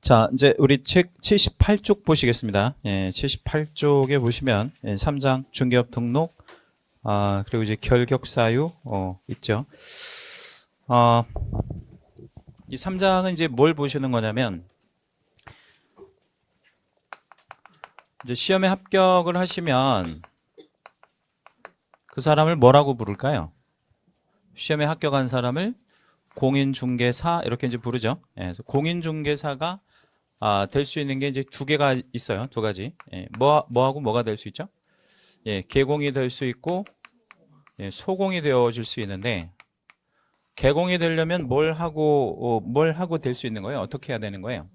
자, 이제 우리 책 78쪽 보시겠습니다. 예, 78쪽에 보시면 3장 중개업 등록, 그리고 이제 결격 사유 있죠. 이 3장은 이제 뭘 보시는 거냐면, 이제 시험에 합격을 하시면 그 사람을 뭐라고 부를까요? 시험에 합격한 사람을 공인중개사 이렇게 이제 부르죠. 예, 그래서 공인중개사가 될 수 있는 게 이제 두 개가 있어요. 두 가지. 예, 뭐하고 뭐가 될 수 있죠? 예, 개공이 될 수 있고, 예, 소공이 되어질 수 있는데, 개공이 되려면 뭘 하고 될 수 있는 거예요? 어떻게 해야 되는 거예요?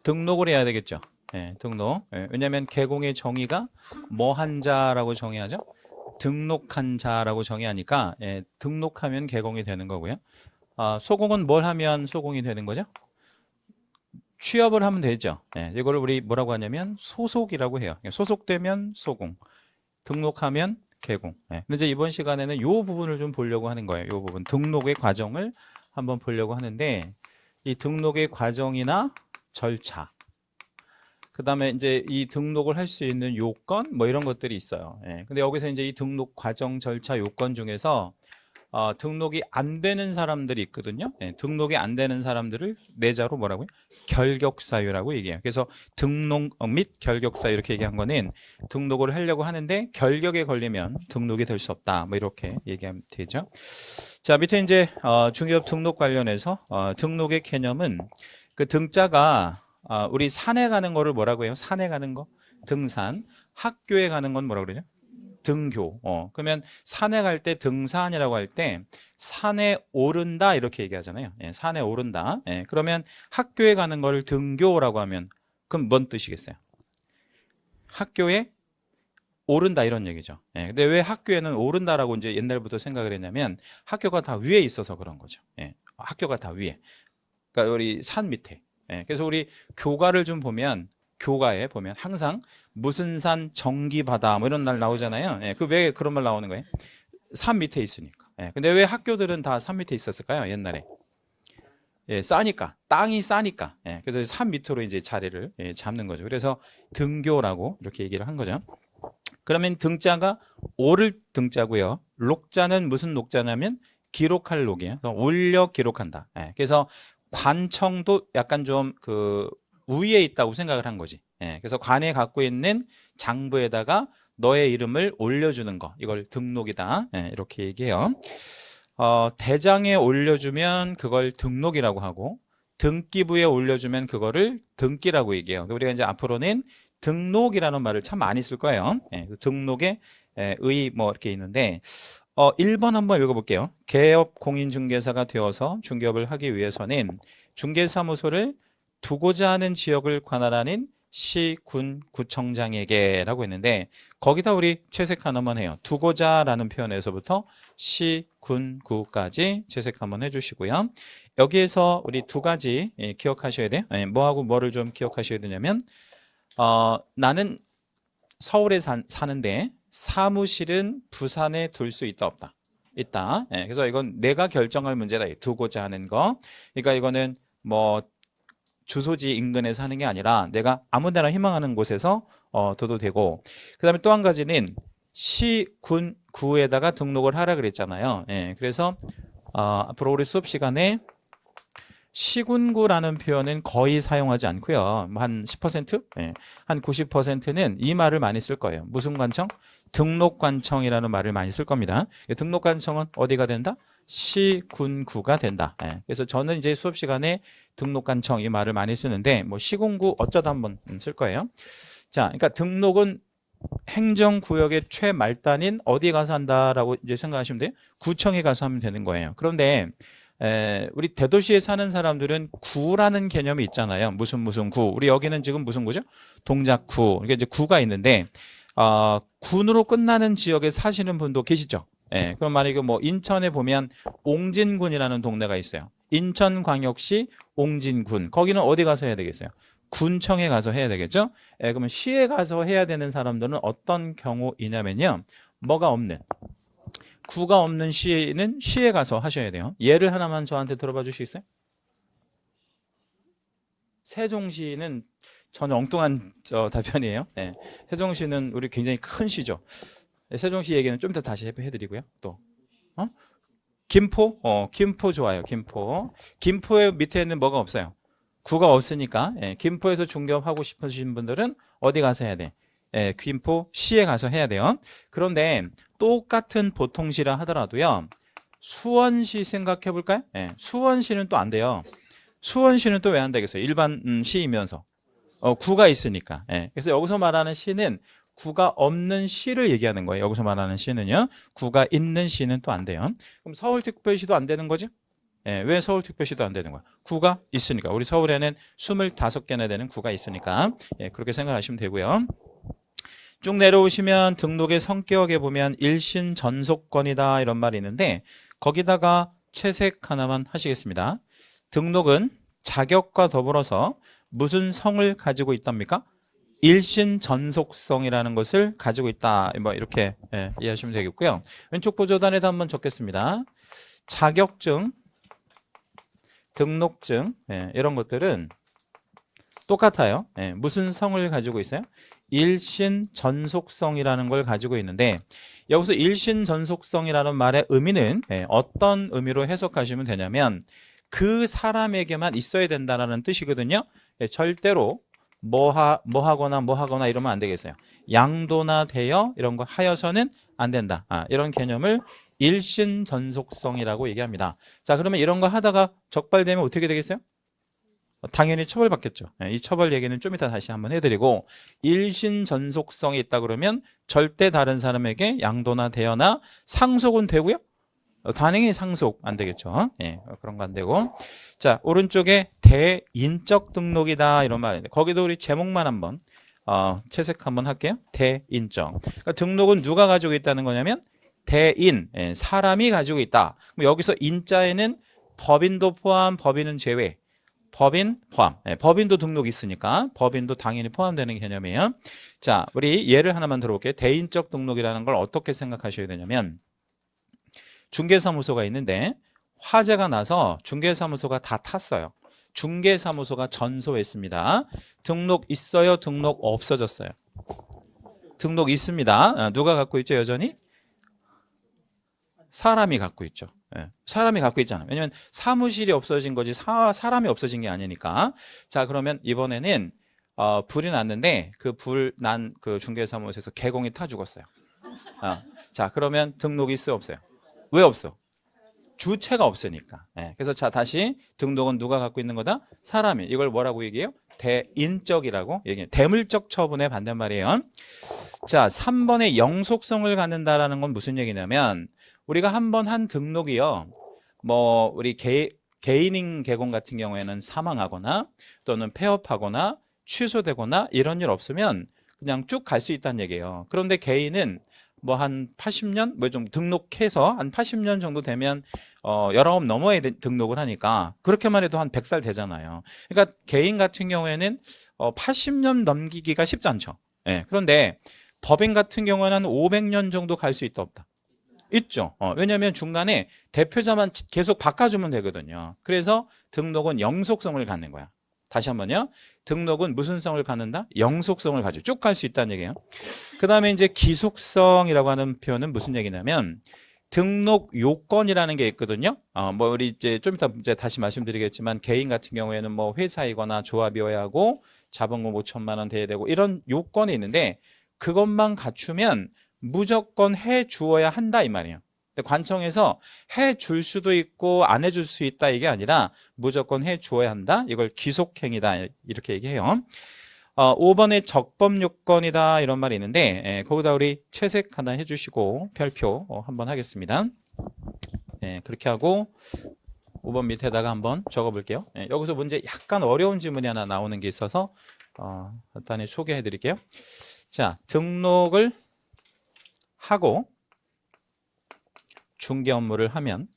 등록을 해야 되겠죠. 예, 등록. 예, 왜냐하면 개공의 정의가 뭐한 자라고 정의하죠? 등록한 자라고 정의하니까, 예, 등록하면 개공이 되는 거고요. 소공은 뭘 하면 소공이 되는 거죠? 취업을 하면 되죠. 예, 이걸 우리 뭐라고 하냐면 소속이라고 해요. 소속되면 소공, 등록하면 개공. 예, 근데 이제 이번 시간에는 이 부분을 좀 보려고 하는 거예요. 이 부분 등록의 과정을 한번 보려고 하는데, 이 등록의 과정이나 절차, 그 다음에 이제 이 등록을 할 수 있는 요건 뭐 이런 것들이 있어요. 예, 근데 여기서 이제 이 등록 과정, 절차, 요건 중에서 등록이 안 되는 사람들이 있거든요. 예, 등록이 안 되는 사람들을 내자로 뭐라고요? 결격사유라고 얘기해요. 그래서 등록 및 결격사유 이렇게 얘기한 거는 등록을 하려고 하는데 결격에 걸리면 등록이 될 수 없다. 뭐 이렇게 얘기하면 되죠. 자, 밑에 이제 중개업 등록 관련해서 등록의 개념은 그 등자가 우리 산에 가는 거를 뭐라고 해요? 산에 가는 거? 등산. 학교에 가는 건 뭐라고 그러죠? 등교. 그러면 산에 갈 때 등산이라고 할 때 산에 오른다 이렇게 얘기하잖아요. 예, 산에 오른다. 예, 그러면 학교에 가는 걸 등교라고 하면 그럼 뭔 뜻이겠어요? 학교에 오른다 이런 얘기죠. 예, 근데 왜 학교에는 오른다라고 이제 옛날부터 생각을 했냐면 학교가 다 위에 있어서 그런 거죠. 예, 학교가 다 위에. 그러니까 우리 산 밑에. 예, 그래서 우리 교가를 좀 보면 교가에 보면 항상 무슨 산 정기바다 뭐 이런 날 나오잖아요. 예, 그 왜 그런 말 나오는 거예요? 산 밑에 있으니까. 예, 근데 왜 학교들은 다 산 밑에 있었을까요? 옛날에. 예, 싸니까. 땅이 싸니까. 예, 그래서 산 밑으로 이제 자리를 잡는 거죠. 그래서 등교라고 이렇게 얘기를 한 거죠. 그러면 등자가 오를 등자고요. 녹자는 무슨 녹자냐면 기록할 녹이에요. 올려 기록한다. 예, 그래서 관청도 약간 좀 그 우위에 있다고 생각을 한 거지. 예, 그래서 관에 갖고 있는 장부에다가 너의 이름을 올려주는 거, 이걸 등록이다. 예, 이렇게 얘기해요. 대장에 올려주면 그걸 등록이라고 하고, 등기부에 올려주면 그거를 등기라고 얘기해요. 우리가 이제 앞으로는 등록이라는 말을 참 많이 쓸 거예요. 예, 등록의 의 뭐 이렇게 있는데, 1번 한번 읽어볼게요. 개업 공인중개사가 되어서 중개업을 하기 위해서는 중개사무소를 두고자 하는 지역을 관할하는 시, 군, 구청장에게 라고 했는데, 거기다 우리 채색 하나만 해요. 두고자라는 표현에서부터 시, 군, 구까지 채색 한번 해주시고요. 여기에서 우리 두 가지 기억하셔야 돼요. 뭐하고 뭐를 좀 기억하셔야 되냐면, 나는 서울에 사는데 사무실은 부산에 둘 수 있다 없다? 있다. 예, 그래서 이건 내가 결정할 문제다. 두고자 하는 거. 그러니까 이거는 뭐 주소지 인근에서 하는 게 아니라 내가 아무 데나 희망하는 곳에서 둬도 되고, 그 다음에 또 한 가지는 시, 군, 구에다가 등록을 하라 그랬잖아요. 예, 그래서 앞으로 우리 수업 시간에 시군구라는 표현은 거의 사용하지 않고요. 한 10%? 예, 한 90%는 이 말을 많이 쓸 거예요. 무슨 관청? 등록관청이라는 말을 많이 쓸 겁니다. 등록관청은 어디가 된다? 시군구가 된다. 예, 그래서 저는 이제 수업 시간에 등록관청 이 말을 많이 쓰는데, 뭐 시군구 어쩌다 한번 쓸 거예요. 자, 그러니까 등록은 행정구역의 최말단인 어디 가서 한다라고 이제 생각하시면 돼요. 구청에 가서 하면 되는 거예요. 그런데 우리 대도시에 사는 사람들은 구라는 개념이 있잖아요. 무슨 구. 우리 여기는 지금 무슨 구죠? 동작구. 이게 이제 구가 있는데, 군으로 끝나는 지역에 사시는 분도 계시죠. 예, 그럼 만약에 뭐 인천에 보면 옹진군이라는 동네가 있어요. 인천광역시 옹진군. 거기는 어디 가서 해야 되겠어요? 군청에 가서 해야 되겠죠? 예, 그러면 시에 가서 해야 되는 사람들은 어떤 경우이냐면요. 뭐가 없는, 구가 없는 시는 시에 가서 하셔야 돼요. 예를 하나만 저한테 들어봐 주시겠어요? 세종시는 전혀 엉뚱한 답변이에요. 예. 세종시는 우리 굉장히 큰 시죠. 예, 세종시 얘기는 좀 이따 다시 해드리고요. 또 김포? 김포 좋아요. 김포. 김포의 밑에는 뭐가 없어요? 구가 없으니까 예, 김포에서 중개업하고 싶으신 분들은 어디 가서 해야 돼? 예, 김포시에 가서 해야 돼요. 그런데 똑같은 보통시라 하더라도요. 수원시 생각해 볼까요? 예, 수원시는 또 안 돼요. 수원시는 또 왜 안 되겠어요? 일반 시이면서 구가 있으니까. 예, 그래서 여기서 말하는 시는 구가 없는 시를 얘기하는 거예요. 여기서 말하는 시는요. 구가 있는 시는 또 안 돼요. 그럼 서울특별시도 안 되는 거죠? 예, 왜 서울특별시도 안 되는 거야? 구가 있으니까. 우리 서울에는 25개나 되는 구가 있으니까. 예, 그렇게 생각하시면 되고요. 쭉 내려오시면 등록의 성격에 보면 일신 전속권이다 이런 말이 있는데 거기다가 채색 하나만 하시겠습니다. 등록은 자격과 더불어서 무슨 성을 가지고 있답니까? 일신 전속성이라는 것을 가지고 있다. 뭐 이렇게 이해하시면 되겠고요. 왼쪽 보조단에도 한번 적겠습니다. 자격증, 등록증 이런 것들은 똑같아요. 무슨 성을 가지고 있어요? 일신 전속성이라는 걸 가지고 있는데 여기서 일신 전속성이라는 말의 의미는 어떤 의미로 해석하시면 되냐면 그 사람에게만 있어야 된다는 뜻이거든요. 절대로 뭐 하거나 이러면 안 되겠어요. 양도나 대여 이런 거 하여서는 안 된다. 이런 개념을 일신 전속성이라고 얘기합니다. 자, 그러면 이런 거 하다가 적발되면 어떻게 되겠어요? 당연히 처벌받겠죠. 이 처벌 얘기는 좀 이따 다시 한번 해드리고 일신 전속성이 있다 그러면 절대 다른 사람에게 양도나 대여나 상속은 되고요. 당연히 상속 안 되겠죠. 예, 그런 거 안 되고. 자, 오른쪽에 대인적 등록이다 이런 말인데 거기도 우리 제목만 한번 채색 한번 할게요. 대인적. 그러니까 등록은 누가 가지고 있다는 거냐면 대인, 사람이 가지고 있다. 그럼 여기서 인자에는 법인도 포함, 법인은 제외. 법인 포함. 법인도 등록이 있으니까 법인도 당연히 포함되는 개념이에요. 자, 우리 예를 하나만 들어볼게요. 대인적 등록이라는 걸 어떻게 생각하셔야 되냐면 중개사무소가 있는데 화재가 나서 중개사무소가 다 탔어요. 중개사무소가 전소했습니다. 등록 있어요? 등록 없어졌어요? 등록 있습니다. 누가 갖고 있죠? 여전히? 사람이 갖고 있죠. 사람이 갖고 있잖아요. 왜냐하면 사무실이 없어진 거지 사람이 없어진 게 아니니까. 자, 그러면 이번에는 불이 났는데 그 불 난 그 중개사무소에서 개공이 타 죽었어요. 자, 그러면 등록이 있어요? 없어요? 왜 없어? 주체가 없으니까. 그래서 자, 다시 등록은 누가 갖고 있는 거다? 사람이. 이걸 뭐라고 얘기해요? 대인적이라고 얘기해요. 대물적 처분의 반대말이에요. 자, 3번의 영속성을 갖는다라는 건 무슨 얘기냐면 우리가 한 번 한 등록이요. 뭐 우리 개인인 개공 같은 경우에는 사망하거나 또는 폐업하거나 취소되거나 이런 일 없으면 그냥 쭉 갈 수 있다는 얘기예요. 그런데 개인은 뭐 한 80년 뭐 좀 등록해서 한 80년 정도 되면 19 넘어야 등록을 하니까 그렇게만 해도 한 100살 되잖아요. 그러니까 개인 같은 경우에는 80년 넘기기가 쉽지 않죠. 그런데 법인 같은 경우는 한 500년 정도 갈 수 있다 없다? 있죠. 왜냐하면 중간에 대표자만 계속 바꿔주면 되거든요. 그래서 등록은 영속성을 갖는 거야. 다시 한번요. 등록은 무슨 성을 갖는다? 영속성을 가지고 쭉 갈 수 있다는 얘기예요. 그 다음에 이제 기속성이라고 하는 표현은 무슨 얘기냐면 등록 요건이라는 게 있거든요. 뭐 우리 이제 좀 이따 이제 다시 말씀드리겠지만 개인 같은 경우에는 뭐 회사이거나 조합이어야 하고 자본금 5천만 원 돼야 되고 이런 요건이 있는데 그것만 갖추면 무조건 해 주어야 한다 이 말이에요. 근데 관청에서 해 줄 수도 있고 안 해줄 수 있다 이게 아니라 무조건 해 주어야 한다. 이걸 기속행위다 이렇게 얘기해요. 5번에 적법 요건이다 이런 말이 있는데 거기다 우리 채색 하나 해주시고 별표 한번 하겠습니다. 그렇게 하고 5번 밑에다가 한번 적어볼게요. 여기서 문제 약간 어려운 질문이 하나 나오는 게 있어서 간단히 소개해 드릴게요. 자, 등록을 하고 중개 업무를 하면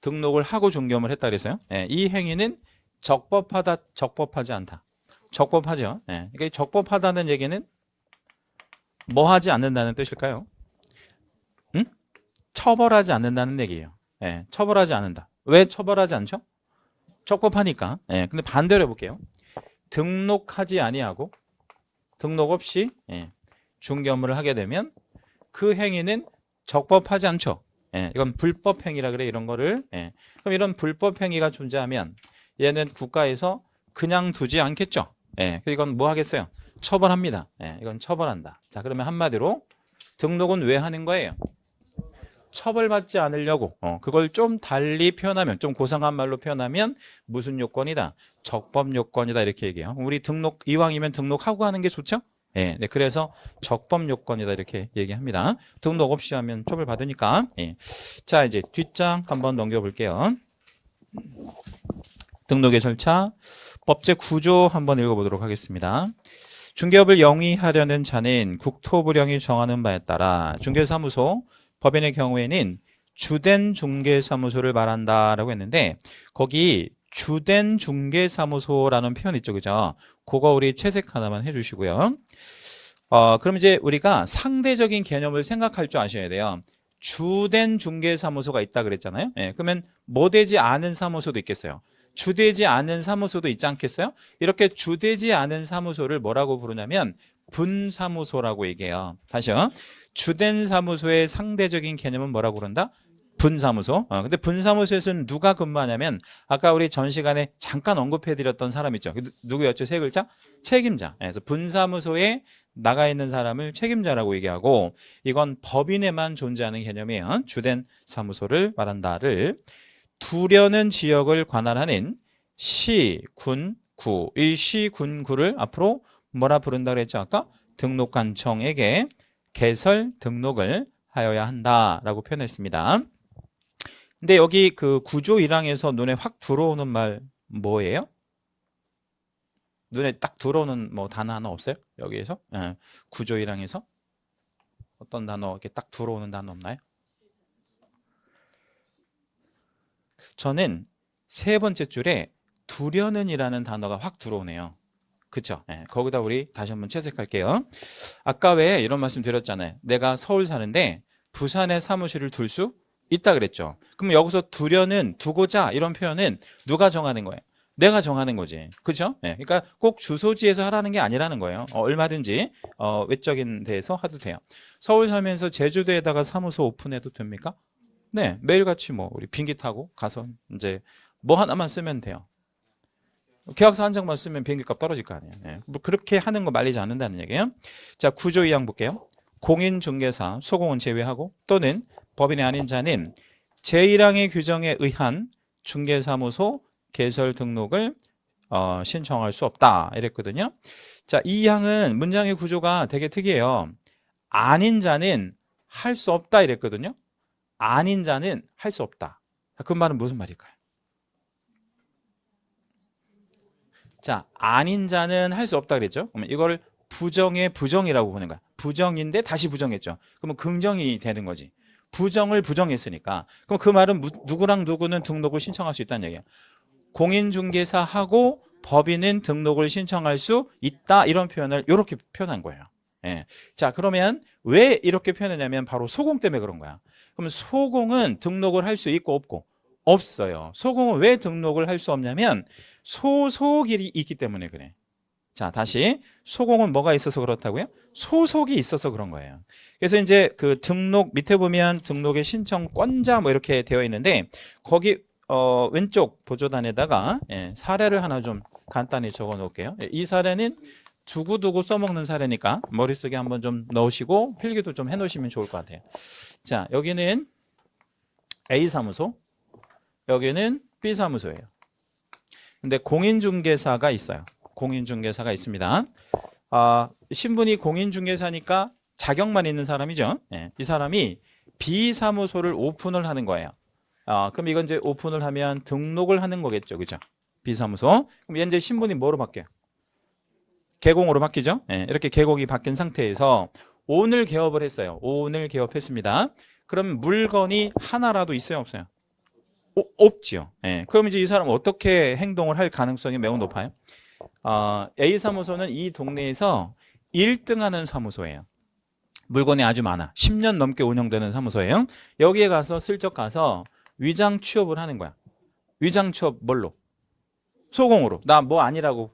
등록을 하고 중개 업무를 했다 그랬어요. 이 행위는 적법하다, 적법하지 않다. 적법하죠. 그러니까 적법하다는 얘기는 뭐 하지 않는다는 뜻일까요? 처벌하지 않는다는 얘기예요. 처벌하지 않는다. 왜 처벌하지 않죠? 적법하니까. 예, 근데 반대로 해볼게요. 등록하지 아니하고 등록 없이 중개 업무를 하게 되면 그 행위는 적법하지 않죠. 이건 불법 행위라 그래. 이런 거를. 그럼 이런 불법 행위가 존재하면 얘는 국가에서 그냥 두지 않겠죠. 이건 뭐 하겠어요? 처벌합니다. 이건 처벌한다. 자, 그러면 한마디로 등록은 왜 하는 거예요? 처벌받지 않으려고. 그걸 좀 달리 표현하면, 좀 고상한 말로 표현하면 무슨 요건이다? 적법 요건이다. 이렇게 얘기해요. 우리 등록 이왕이면 등록하고 하는 게 좋죠? 네, 그래서 적법 요건이다 이렇게 얘기합니다. 등록 없이 하면 처벌받으니까. 자, 이제 뒷장 한번 넘겨볼게요. 등록의 절차, 법제 구조 한번 읽어보도록 하겠습니다. 중개업을 영위하려는 자는 국토부령이 정하는 바에 따라 중개사무소, 법인의 경우에는 주된 중개사무소를 말한다라고 했는데 거기 주된 중개사무소라는 표현 있죠, 그죠? 그거 우리 채색 하나만 해주시고요. 그럼 이제 우리가 상대적인 개념을 생각할 줄 아셔야 돼요. 주된 중개사무소가 있다 그랬잖아요. 그러면 뭐 되지 않은 사무소도 있겠어요. 주되지 않은 사무소도 있지 않겠어요? 이렇게 주되지 않은 사무소를 뭐라고 부르냐면 분사무소라고 얘기해요. 다시요. 주된 사무소의 상대적인 개념은 뭐라고 그런다? 분사무소. 근데 분사무소에서는 누가 근무하냐면 아까 우리 전 시간에 잠깐 언급해드렸던 사람 있죠. 누구였죠? 세 글자? 책임자. 그래서 분사무소에 나가 있는 사람을 책임자라고 얘기하고 이건 법인에만 존재하는 개념이에요. 주된 사무소를 말한다를 두려는 지역을 관할하는 시, 군, 구. 이 시, 군, 구를 앞으로 뭐라 부른다 그랬죠? 아까 등록관청에게 개설 등록을 하여야 한다라고 표현했습니다. 근데 여기 그 구조 1항에서 눈에 확 들어오는 말 뭐예요? 눈에 딱 들어오는 뭐 단어 하나 없어요? 여기에서? 구조 1항에서 어떤 단어 이렇게 딱 들어오는 단어 없나요? 저는 세 번째 줄에 두려는이라는 단어가 확 들어오네요. 그쵸? 거기다 우리 다시 한번 채색할게요. 아까 왜 이런 말씀 드렸잖아요. 내가 서울 사는데 부산에 사무실을 둘 수 있다 그랬죠. 그럼 여기서 두려는 두고자 이런 표현은 누가 정하는 거예요? 내가 정하는 거지. 그죠? 그러니까 꼭 주소지에서 하라는 게 아니라는 거예요. 얼마든지 외적인 데에서 하도 돼요. 서울 살면서 제주도에다가 사무소 오픈해도 됩니까? 네, 매일같이 뭐 우리 비행기 타고 가서 이제 뭐 하나만 쓰면 돼요. 계약서 한 장만 쓰면 비행기값 떨어질 거 아니에요. 뭐 그렇게 하는 거 말리지 않는다는 얘기예요. 자, 구조 2항 볼게요. 공인중개사, 소공은 제외하고 또는 법인이 아닌 자는 제1항의 규정에 의한 중개사무소 개설 등록을 신청할 수 없다 이랬거든요. 자, 이 항은 문장의 구조가 되게 특이해요. 아닌 자는 할 수 없다 이랬거든요. 아닌 자는 할 수 없다. 그 말은 무슨 말일까요? 자, 아닌 자는 할 수 없다 그랬죠. 그러면 이걸 부정의 부정이라고 보는 거야. 부정인데 다시 부정했죠. 그러면 긍정이 되는 거지. 부정을 부정했으니까. 그럼 그 말은 누구랑 누구는 등록을 신청할 수 있다는 얘기야. 공인중개사하고 법인은 등록을 신청할 수 있다. 이런 표현을 이렇게 표현한 거예요. 자, 그러면 왜 이렇게 표현했냐면 바로 소공 때문에 그런 거야. 그럼 소공은 등록을 할 수 있고 없고? 없어요. 소공은 왜 등록을 할 수 없냐면 소속이 있기 때문에 그래. 자, 다시 소공은 뭐가 있어서 그렇다고요? 소속이 있어서 그런 거예요. 그래서 이제 그 등록 밑에 보면 등록의 신청권자 뭐 이렇게 되어 있는데 거기 왼쪽 보조단에다가 사례를 하나 좀 간단히 적어 놓을게요. 이 사례는 두고두고 써먹는 사례니까 머릿속에 한번 좀 넣으시고 필기도 좀 해놓으시면 좋을 것 같아요. 자, 여기는 A사무소, 여기는 B사무소예요. 근데 공인중개사가 있어요. 공인중개사가 있습니다. 신분이 공인중개사니까 자격만 있는 사람이죠. 이 사람이 B사무소를 오픈을 하는 거예요. 그럼 이건 이제 오픈을 하면 등록을 하는 거겠죠. 그죠? B사무소. 그럼 이제 신분이 뭐로 바뀌어요? 개공으로 바뀌죠. 이렇게 개공이 바뀐 상태에서 오늘 개업을 했어요. 오늘 개업했습니다. 그럼 물건이 하나라도 있어요? 없어요? 없지요. 그럼 이제 이 사람은 어떻게 행동을 할 가능성이 매우 높아요? A사무소는 이 동네에서 1등 하는 사무소예요. 물건이 아주 많아. 10년 넘게 운영되는 사무소예요. 여기에 가서 슬쩍 가서 위장 취업을 하는 거야. 위장 취업 뭘로? 소공으로. 나 뭐 아니라고,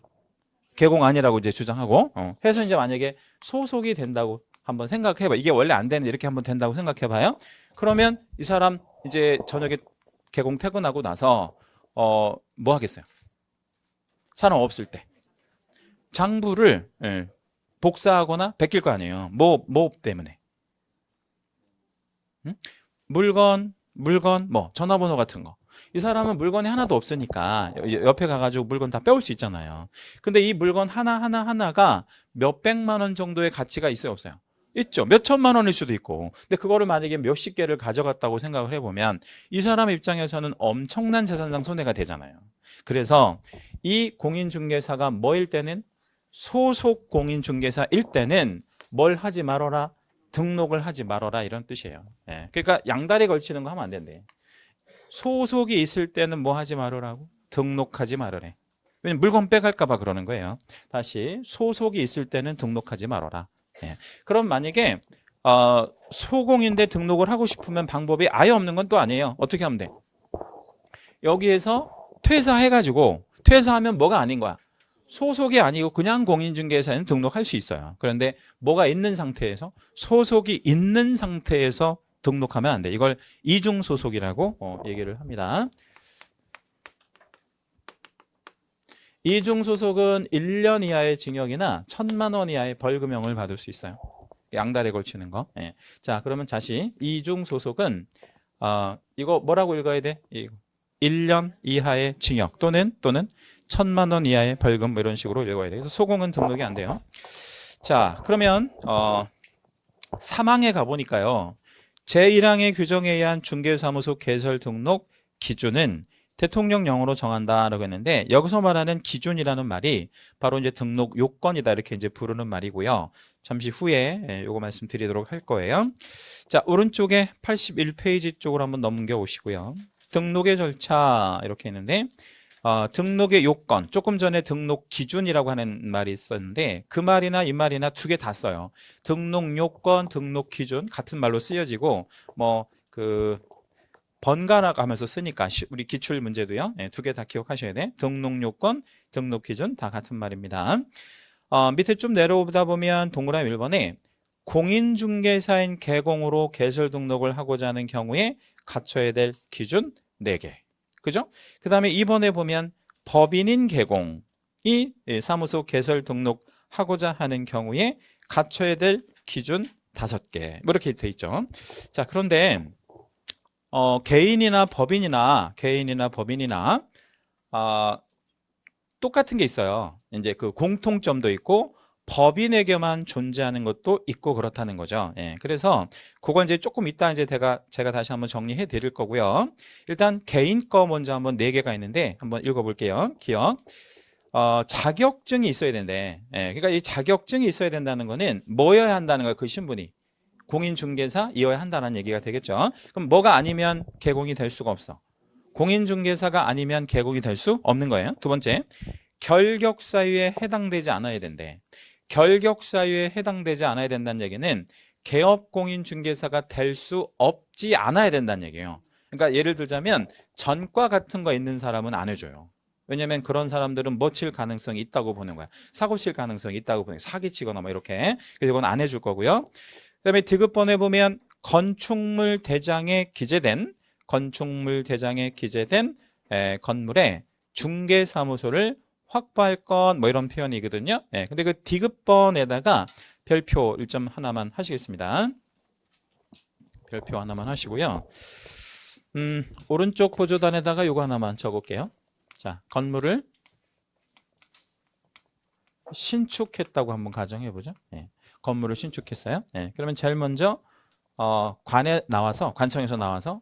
개공 아니라고 이제 주장하고, 해서 이제 만약에 소속이 된다고 한번 생각해봐. 이게 원래 안 되는데 이렇게 한번 된다고 생각해봐요. 그러면 이 사람 이제 저녁에 개공 퇴근하고 나서, 뭐 하겠어요? 사람 없을 때. 장부를, 예, 복사하거나 베낄 거 아니에요. 뭐 때문에. 응? 물건, 뭐, 전화번호 같은 거. 이 사람은 물건이 하나도 없으니까 옆에 가가지고 물건 다 빼올 수 있잖아요. 근데 이 물건 하나가 몇 백만 원 정도의 가치가 있어요, 없어요? 있죠. 몇 천만 원일 수도 있고. 근데 그거를 만약에 몇십 개를 가져갔다고 생각을 해보면 이 사람 입장에서는 엄청난 재산상 손해가 되잖아요. 그래서 이 공인중개사가 뭐일 때는, 소속 공인중개사일 때는 뭘 하지 말아라? 등록을 하지 말아라, 이런 뜻이에요. 예. 그러니까 양다리 걸치는 거 하면 안 된대. 소속이 있을 때는 뭐 하지 말으라고? 등록하지 말으래. 왜냐면 물건 빼갈까 봐 그러는 거예요. 다시, 소속이 있을 때는 등록하지 말아라. 예. 그럼 만약에 소공인데 등록을 하고 싶으면 방법이 아예 없는 건 또 아니에요. 어떻게 하면 돼? 여기에서 퇴사해가지고, 퇴사하면 뭐가 아닌 거야? 소속이 아니고 그냥 공인중개사에는 등록할 수 있어요. 그런데 뭐가 있는 상태에서, 소속이 있는 상태에서 등록하면 안 돼. 이걸 이중소속이라고 얘기를 합니다. 이중소속은 1년 이하의 징역이나 1,000만 원 이하의 벌금형을 받을 수 있어요. 양다리에 걸치는 거. 예. 자, 그러면 다시, 이중소속은 이거 뭐라고 읽어야 돼? 1년 이하의 징역 또는 1,000만 원 이하의 벌금, 뭐 이런 식으로 읽어야 돼. 그래서 소공은 등록이 안 돼요. 자, 그러면 사망에 가보니까요. 제1항의 규정에 의한 중개사무소 개설 등록 기준은 대통령령으로 정한다라고 했는데, 여기서 말하는 기준이라는 말이 바로 이제 등록 요건이다, 이렇게 이제 부르는 말이고요. 잠시 후에 요거 말씀드리도록 할 거예요. 자, 오른쪽에 81페이지 쪽으로 한번 넘겨 오시고요. 등록의 절차 이렇게 있는데, 등록의 요건, 조금 전에 등록 기준이라고 하는 말이 있었는데 그 말이나 이 말이나 두 개 다 써요. 등록 요건, 등록 기준 같은 말로 쓰여지고, 뭐 번갈아 가면서 쓰니까 우리 기출 문제도요. 네, 두 개 다 기억하셔야 돼. 등록 요건, 등록 기준 다 같은 말입니다. 밑에 좀 내려오다 보면 동그라미 1번에 공인중개사인 개공으로 개설 등록을 하고자 하는 경우에 갖춰야 될 기준 4개. 그죠? 그 다음에 2번에 보면 법인인 개공이 사무소 개설 등록하고자 하는 경우에 갖춰야 될 기준 5개. 뭐 이렇게 돼 있죠. 자, 그런데 개인이나 법인이나 똑같은 게 있어요. 이제 그 공통점도 있고 법인에게만 존재하는 것도 있고 그렇다는 거죠. 예, 그래서 그건 이제 조금 이따 이제 제가 다시 한번 정리해 드릴 거고요. 일단 개인 거 먼저 한번 4개가 있는데 한번 읽어볼게요. 기억. 자격증이 있어야 된대. 예, 그러니까 이 자격증이 있어야 된다는 거는 뭐여야 한다는 거예요. 그 신분이 공인중개사이어야 한다는 얘기가 되겠죠. 그럼 뭐가 아니면 개공이 될 수가 없어. 공인중개사가 아니면 개공이 될 수 없는 거예요. 두 번째, 결격사유에 해당되지 않아야 된대. 결격사유에 해당되지 않아야 된다는 얘기는 개업공인중개사가 될 수 없지 않아야 된다는 얘기예요. 그러니까 예를 들자면 전과 같은 거 있는 사람은 안 해줘요. 왜냐면 그런 사람들은 뭐 칠 가능성이 있다고 보는 거야. 사고 칠 가능성이 있다고 보는 거야. 사기치거나 뭐 이렇게. 그래서 이건 안 해줄 거고요. 그다음에 디귿번에 보면 건축물 대장에 기재된 건물에 중개사무소를 확보할 것, 뭐 이런 표현이거든요. 예, 근데 그 디귿번에다가 별표 1점 하나만 하시겠습니다. 별표 하나만 하시고요. 오른쪽 보조단에다가 요거 하나만 적을게요. 자, 건물을 신축했다고 한번 가정해보죠. 예, 건물을 신축했어요. 예, 그러면 제일 먼저 관청에서 나와서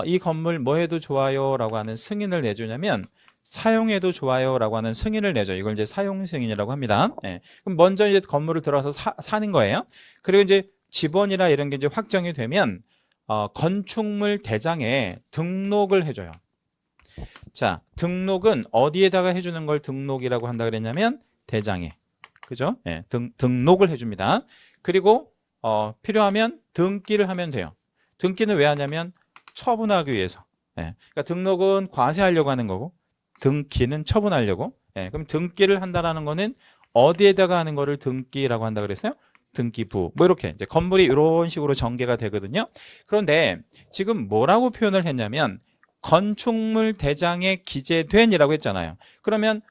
이 건물 뭐 해도 좋아요 라고 하는 승인을 내주냐면 사용해도 좋아요 라고 하는 승인을 내죠. 이걸 이제 사용 승인이라고 합니다. 예, 그럼 먼저 이제 건물을 들어서 사는 거예요. 그리고 이제 지번이나 이런 게 이제 확정이 되면 건축물 대장에 등록을 해줘요. 자, 등록은 어디에다가 해주는 걸 등록이라고 한다 그랬냐면 대장에, 그죠? 예, 등록을 해줍니다. 그리고 필요하면 등기를 하면 돼요. 등기는 왜 하냐면 처분하기 위해서. 예, 그러니까 등록은 과세하려고 하는 거고 등기는 처분하려고. 예, 그럼 등기를 한다라는 거는 어디에다가 하는 거를 등기라고 한다 그랬어요? 등기부. 뭐 이렇게 이제 건물이 이런 식으로 전개가 되거든요. 그런데 지금 뭐라고 표현을 했냐면 건축물 대장에 기재된이라고 했잖아요. 그러면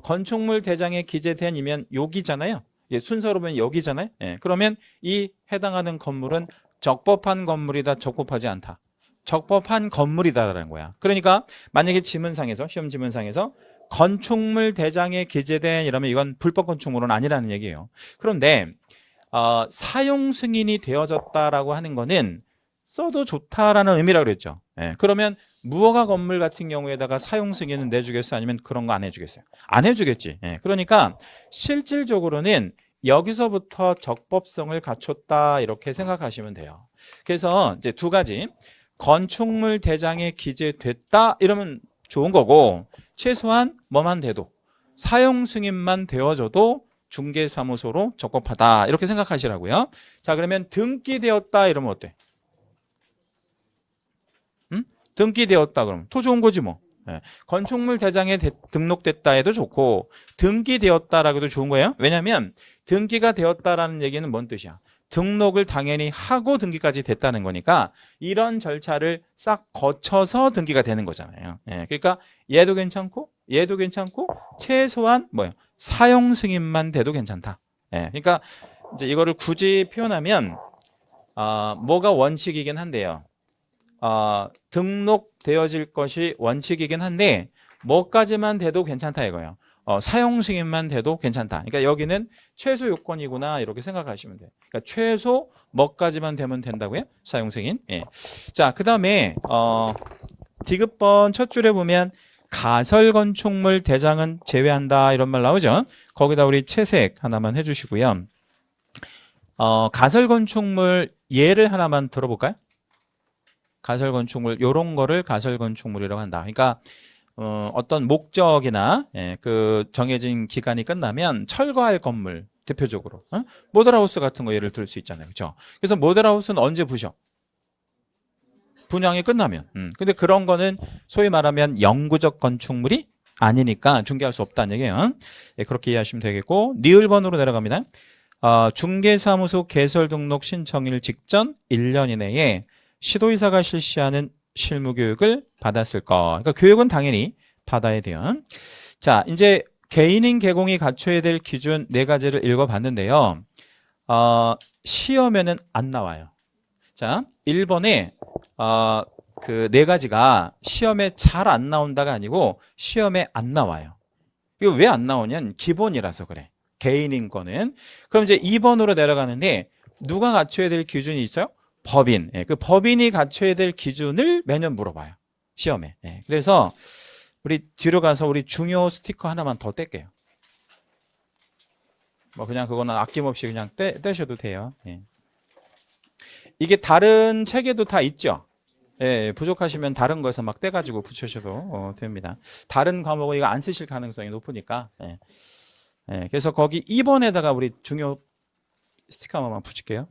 건축물 대장에 기재된이면 여기잖아요. 예, 순서로 보면 여기잖아요. 예, 그러면 이 해당하는 건물은 적법한 건물이다, 적법하지 않다. 적법한 건물이다라는 거야. 그러니까 만약에 지문상에서 시험 지문상에서 건축물 대장에 기재된 이러면 이건 불법 건축물은 아니라는 얘기예요. 그런데 사용 승인이 되어졌다라고 하는 거는 써도 좋다라는 의미라고 그랬죠. 예, 그러면 무허가 건물 같은 경우에다가 사용 승인은 내주겠어요? 아니면 그런 거 안 해주겠어요? 안 해주겠지. 예, 그러니까 실질적으로는 여기서부터 적법성을 갖췄다 이렇게 생각하시면 돼요. 그래서 이제 두 가지, 건축물 대장에 기재됐다 이러면 좋은 거고, 최소한 뭐만 돼도 사용 승인만 되어줘도 중개사무소로 적법하다 이렇게 생각하시라고요. 자, 그러면 등기되었다 이러면 어때? 등기되었다 그러면 더 좋은 거지 뭐. 예. 건축물 대장에 등록됐다 해도 좋고 등기되었다라고 해도 좋은 거예요. 왜냐하면 등기가 되었다라는 얘기는 뭔 뜻이야? 등록을 당연히 하고 등기까지 됐다는 거니까 이런 절차를 싹 거쳐서 등기가 되는 거잖아요. 예. 그러니까 얘도 괜찮고 얘도 괜찮고 최소한 뭐예요? 사용 승인만 돼도 괜찮다. 예. 그러니까 이제 이거를 굳이 표현하면 뭐가 원칙이긴 한데요. 등록되어질 것이 원칙이긴 한데 뭐까지만 돼도 괜찮다 이거예요. 사용 승인만 돼도 괜찮다. 그러니까 여기는 최소 요건이구나 이렇게 생각하시면 돼요. 그러니까 최소 뭐까지만 되면 된다고요? 사용 승인. 예. 자, 그다음에 디귿번 첫 줄에 보면 가설 건축물 대장은 제외한다 이런 말 나오죠. 거기다 우리 채색 하나만 해주시고요. 가설 건축물 예를 하나만 들어볼까요? 가설 건축물 요런 거를 가설 건축물이라고 한다. 그러니까 어떤 목적이나 그 정해진 기간이 끝나면 철거할 건물 대표적으로 모델하우스 같은 거 예를 들 수 있잖아요. 그렇죠? 그래서 모델하우스는 언제 부셔? 분양이 끝나면. 근데 그런 거는 소위 말하면 영구적 건축물이 아니니까 중개할 수 없다는 얘기예요. 예, 그렇게 이해하시면 되겠고, 니을번으로 내려갑니다. 중개사무소 개설 등록 신청일 직전 1년 이내에 시도이사가 실시하는 실무교육을 받았을 거. 그러니까 교육은 당연히 받아야 돼요. 자, 이제 개인인 개공이 갖춰야 될 기준 4가지를 읽어봤는데요. 시험에는 안 나와요. 자, 1번에 그 4가지가 시험에 잘 안 나온다가 아니고 시험에 안 나와요. 이거 왜 안 나오냐면 기본이라서 그래. 개인인 거는. 그럼 이제 2번으로 내려가는데 누가 갖춰야 될 기준이 있어요? 법인. 그 법인이 갖춰야 될 기준을 매년 물어봐요. 시험에. 그래서 우리 뒤로 가서 우리 중요 스티커 하나만 더 뗄게요. 뭐 그냥 그거는 아낌없이 그냥 떼셔도 돼요. 이게 다른 책에도 다 있죠. 부족하시면 다른 거에서 막 떼가지고 붙여셔도 됩니다. 다른 과목은 이거 안 쓰실 가능성이 높으니까. 그래서 거기 2번에다가 우리 중요 스티커 하나만 붙일게요.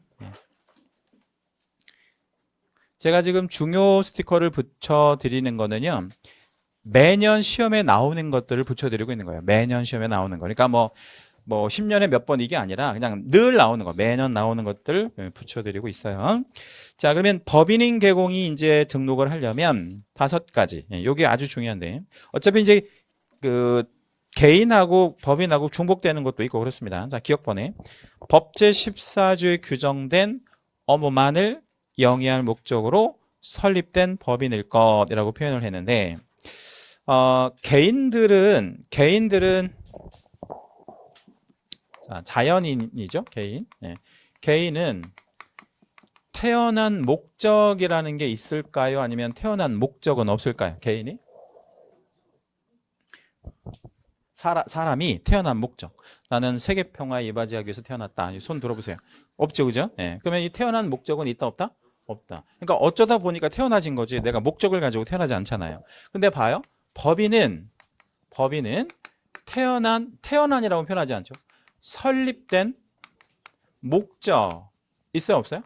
제가 지금 중요 스티커를 붙여드리는 거는요, 매년 시험에 나오는 것들을 붙여드리고 있는 거예요. 매년 시험에 나오는 거. 그러니까 뭐 10년에 몇 번 이게 아니라 그냥 늘 나오는 거, 매년 나오는 것들 붙여드리고 있어요. 자, 그러면 법인인 개공이 이제 등록을 하려면 5가지. 이게 아주 중요한데. 어차피 이제 그 개인하고 법인하고 중복되는 것도 있고 그렇습니다. 자, 기억번에 법제 14조에 규정된 업무만을 영위할 목적으로 설립된 법인일 것이라고 표현을 했는데, 개인들은 자연인이죠. 개인. 개인은 태어난 목적이라는 게 있을까요? 아니면 태어난 목적은 없을까요? 개인이? 사람이 태어난 목적. 나는 세계평화에 이바지하기 위해서 태어났다. 손 들어보세요. 없죠, 그죠? 그러면 이 태어난 목적은 있다, 없다? 없다. 그러니까 어쩌다 보니까 태어나진 거지. 내가 목적을 가지고 태어나지 않잖아요. 근데 봐요. 법인은 태어난이라고 표현하지 않죠. 설립된 목적 있어요, 없어요?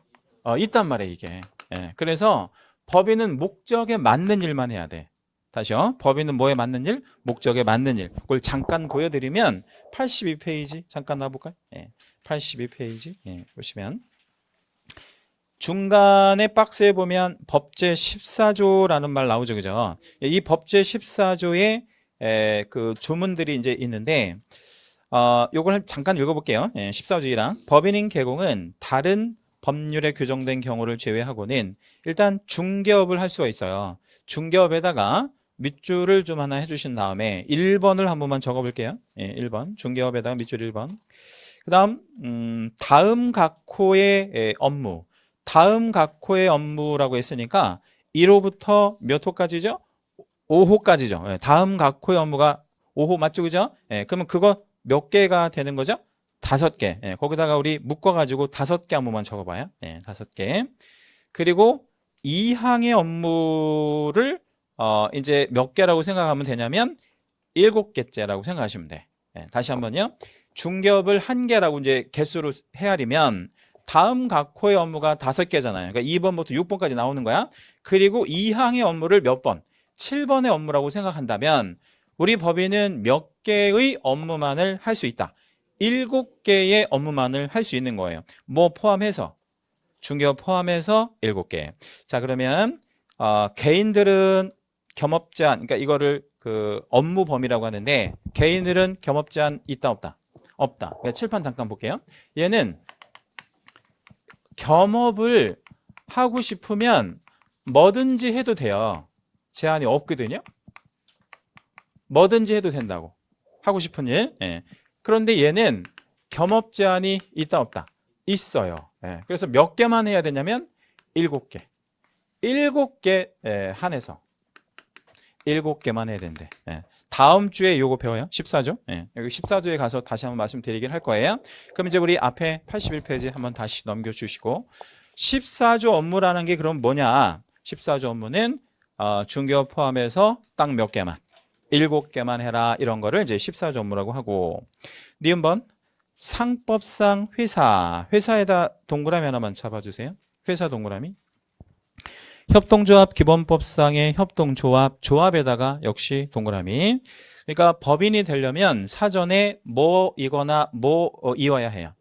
있단 말이에요, 이게. 그래서 법인은 목적에 맞는 일만 해야 돼. 다시요. 법인은 뭐에 맞는 일? 목적에 맞는 일. 그걸 잠깐 보여드리면 82페이지 잠깐 놔볼까요? 예, 82페이지 보시면 중간에 박스에 보면 법제 14조라는 말 나오죠, 그죠? 이 법제 14조에 그 조문들이 이제 있는데 요걸 잠깐 읽어볼게요. 14조이랑 법인인 개공은 다른 법률에 규정된 경우를 제외하고는 일단 중개업을 할 수가 있어요. 중개업에다가 밑줄을 좀 하나 해주신 다음에 1번을 한 번만 적어볼게요. 1번 중개업에다가 밑줄 1번. 그 다음 다음 각호의 업무, 다음 각호의 업무라고 했으니까 1호부터 몇 호까지죠? 5호까지죠. 다음 각호의 업무가 5호 맞죠, 그죠? 그러면 그거 몇 개가 되는 거죠? 5개. 거기다가 우리 묶어가지고 5개 업무만 적어봐요. 5개. 그리고 2항의 업무를 이제 몇 개라고 생각하면 되냐면 7개째라고 생각하시면 돼. 다시 한번요. 중개업을 1개라고 이제 개수로 헤아리면 다음 각호의 업무가 5개잖아요. 그러니까 2번부터 6번까지 나오는 거야. 그리고 2항의 업무를 몇 번? 7번의 업무라고 생각한다면 우리 법인은 몇 개의 업무만을 할 수 있다. 7개의 업무만을 할 수 있는 거예요. 뭐 포함해서? 중개업 포함해서 7개. 자, 그러면 개인들은 겸업제한, 그러니까 이거를 그 업무 범위라고 하는데 개인들은 겸업제한 있다 없다? 없다. 그러니까 칠판 잠깐 볼게요. 얘는 겸업을 하고 싶으면 뭐든지 해도 돼요. 제한이 없거든요. 뭐든지 해도 된다고. 하고 싶은 일. 그런데 얘는 겸업 제한이 있다 없다? 있어요. 그래서 몇 개만 해야 되냐면 7개. 7개 한해서 7개만 해야 된대. 다음 주에 요거 배워요. 14조. 여기 14조에 가서 다시 한번 말씀드리긴 할 거예요. 그럼 이제 우리 앞에 81페이지 한번 다시 넘겨주시고 14조 업무라는 게 그럼 뭐냐? 14조 업무는 중개업 포함해서 딱 몇 개만 7개만 해라 이런 거를 이제 14조 업무라고 하고 니은번 상법상 회사에다 동그라미 하나만 잡아주세요. 회사 동그라미. 협동조합 기본법상의 협동조합, 조합에다가 역시 동그라미. 그러니까 법인이 되려면 사전에 뭐이거나 이어야 해요.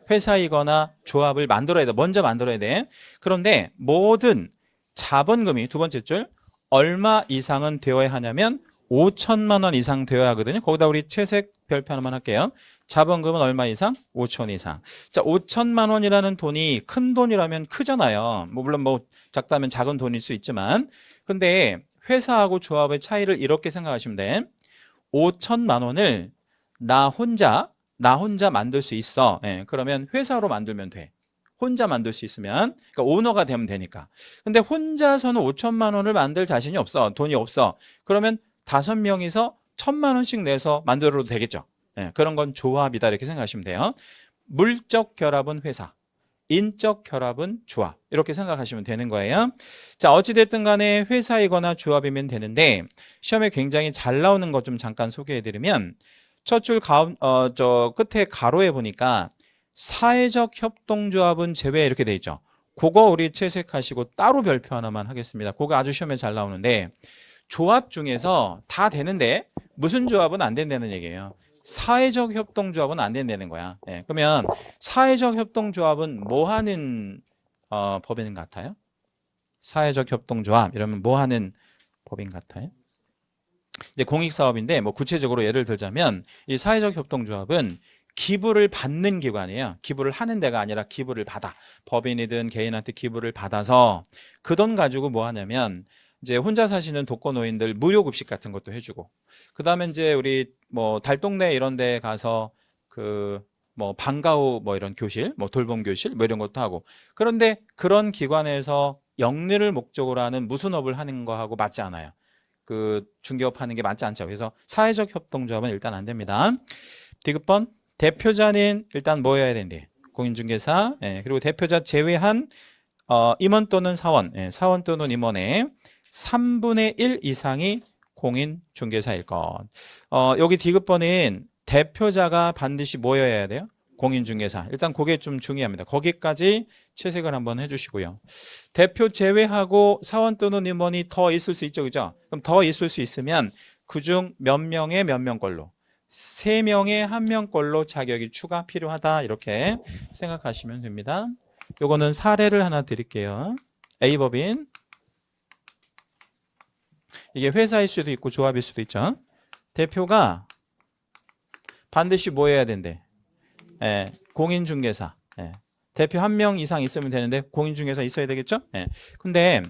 회사이거나 조합을 만들어야 돼. 먼저 만들어야 돼. 그런데 모든 자본금이 두 번째 줄 얼마 이상은 되어야 하냐면 5천만 원 이상 되어야 하거든요. 거기다 우리 채색 별표 하나만 할게요. 자본금은 얼마 이상? 5천 이상. 자, 5천만 원이라는 돈이 큰 돈이라면 크잖아요. 물론 작다면 작은 돈일 수 있지만 근데 회사하고 조합의 차이를 이렇게 생각하시면 돼. 5천만 원을 나 혼자 만들 수 있어. 그러면 회사로 만들면 돼. 혼자 만들 수 있으면 그러니까 오너가 되면 되니까. 근데 혼자서는 5천만 원을 만들 자신이 없어. 돈이 없어. 그러면 5명이서 1,000만 원씩 내서 만들어도 되겠죠. 그런 건 조합이다 이렇게 생각하시면 돼요. 물적 결합은 회사, 인적 결합은 조합 이렇게 생각하시면 되는 거예요. 자, 어찌됐든 간에 회사이거나 조합이면 되는데 시험에 굉장히 잘 나오는 것 좀 잠깐 소개해드리면 첫 줄 저 끝에 가로에 보니까 사회적 협동조합은 제외 이렇게 돼 있죠. 그거 우리 채색하시고 따로 별표 하나만 하겠습니다. 그거 아주 시험에 잘 나오는데 조합 중에서 다 되는데 무슨 조합은 안 된다는 얘기예요. 사회적 협동조합은 안 된다는 거야. 그러면 사회적 협동조합은 뭐 하는 법인 같아요? 사회적 협동조합 이러면 뭐 하는 법인 같아요? 이제 공익사업인데 뭐 구체적으로 예를 들자면 이 사회적 협동조합은 기부를 받는 기관이에요. 기부를 하는 데가 아니라 기부를 받아. 법인이든 개인한테 기부를 받아서 그 돈 가지고 뭐 하냐면 이제 혼자 사시는 독거노인들 무료 급식 같은 것도 해주고 그 다음에 이제 우리 뭐 달동네 이런 데 가서 그 뭐 방과후 뭐 이런 교실 뭐 돌봄 교실 뭐 이런 것도 하고 그런데 그런 기관에서 영리를 목적으로 하는 무슨업을 하는 거하고 맞지 않아요. 그 중개업 하는 게 맞지 않죠. 그래서 사회적 협동조합은 일단 안 됩니다. 디귿번 대표자는 일단 뭐여야 되는데 공인중개사 그리고 대표자 제외한 임원 또는 사원 사원 또는 임원의 3분의 1 이상이 공인중개사일 것. 여기 디귿번은 대표자가 반드시 뭐여야 돼요? 공인중개사. 일단 그게 좀 중요합니다. 거기까지 채색을 한번 해주시고요. 대표 제외하고 사원 또는 임원이 더 있을 수 있죠, 그죠? 그럼 더 있을 수 있으면 그중 몇 명의 몇 명 걸로 3명의 1명 걸로 자격이 추가 필요하다 이렇게 생각하시면 됩니다. 요거는 사례를 하나 드릴게요. A법인 이게 회사일 수도 있고 조합일 수도 있죠. 대표가 반드시 뭐 해야 된대? 공인중개사. 대표 1명 이상 있으면 되는데 공인중개사 있어야 되겠죠? 근데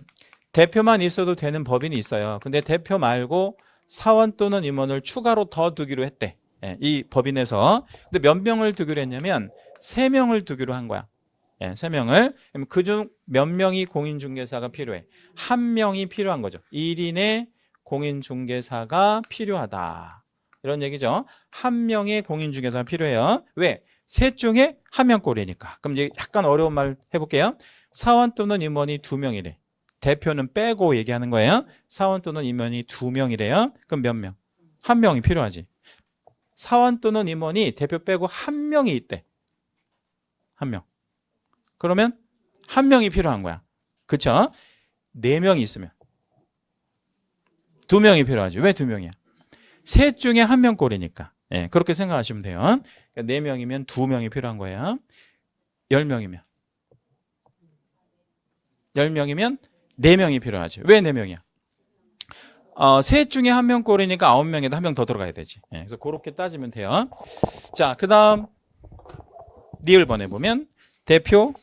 대표만 있어도 되는 법인이 있어요. 근데 대표 말고 사원 또는 임원을 추가로 더 두기로 했대. 이 법인에서. 근데 몇 명을 두기로 했냐면 3명을 두기로 한 거야. 3명을. 그중 몇 명이 공인중개사가 필요해? 1명이 필요한 거죠. 1인의 공인중개사가 필요하다. 이런 얘기죠. 1명의 공인중개사가 필요해요. 왜? 셋 중에 1명꼴이니까. 그럼 이제 약간 어려운 말 해볼게요. 사원 또는 임원이 2명이래. 대표는 빼고 얘기하는 거예요. 사원 또는 임원이 2명이래요. 그럼 몇 명? 1명이 필요하지. 사원 또는 임원이 대표 빼고 1명이 있대. 1명. 그러면 1명이 필요한 거야. 그쵸? 4명이 있으면 2명이 필요하지. 왜 2명이야? 셋 중에 1명 꼴이니까. 그렇게 생각하시면 돼요. 그러니까 4명이면 2명이 필요한 거예요. 10명이면 4명이 필요하지. 왜 4명이야? 셋 중에 1명 꼴이니까 9명에도 1명 더 들어가야 되지. 그래서 그렇게 따지면 돼요. 자, 그 다음 니을번에 보면 대표,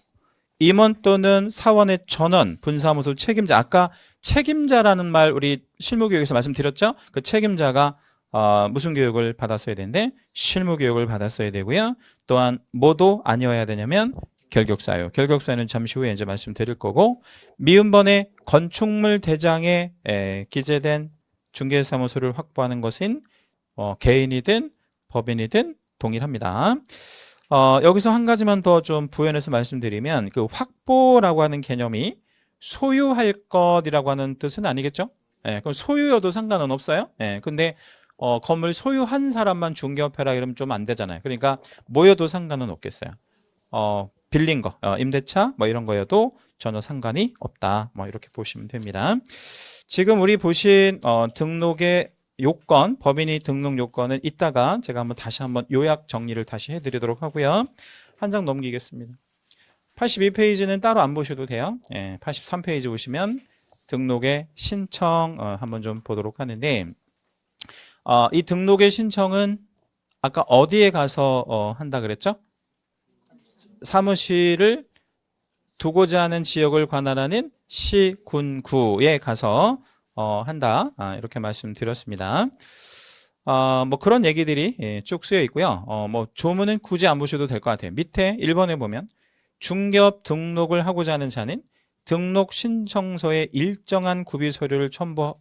임원 또는 사원의 전원, 분사무소 책임자. 아까 책임자라는 말 우리 실무교육에서 말씀드렸죠? 그 책임자가 무슨 교육을 받았어야 되는데 실무교육을 받았어야 되고요. 또한 뭐도 아니어야 되냐면 결격사유. 결격사유는 잠시 후에 이제 말씀드릴 거고, 미음번에 건축물 대장에 기재된 중개사무소를 확보하는 것은 개인이든 법인이든 동일합니다. 여기서 한 가지만 더 좀 부연해서 말씀드리면 그 확보라고 하는 개념이 소유할 것이라고 하는 뜻은 아니겠죠? 그럼 소유여도 상관은 없어요. 근데 건물 소유한 사람만 중개업해라 이러면 좀 안 되잖아요. 그러니까 뭐여도 상관은 없겠어요. 빌린 거, 임대차 뭐 이런 거여도 전혀 상관이 없다. 뭐 이렇게 보시면 됩니다. 지금 우리 보신 등록의 요건, 법인이 등록 요건은 이따가 제가 다시 한번 요약 정리를 다시 해드리도록 하고요. 한 장 넘기겠습니다. 82페이지는 따로 안 보셔도 돼요. 83페이지 보시면 등록의 신청 한번 좀 보도록 하는데, 이 등록의 신청은 아까 어디에 가서 한다 그랬죠? 사무실을 두고자 하는 지역을 관할하는 시, 군, 구에 가서 한다. 이렇게 말씀드렸습니다. 뭐 그런 얘기들이 쭉 쓰여 있고요. 뭐 조문은 굳이 안 보셔도 될 것 같아요. 밑에 1번에 보면 중개업 등록을 하고자 하는 자는 등록 신청서에 일정한 구비 서류를 첨부와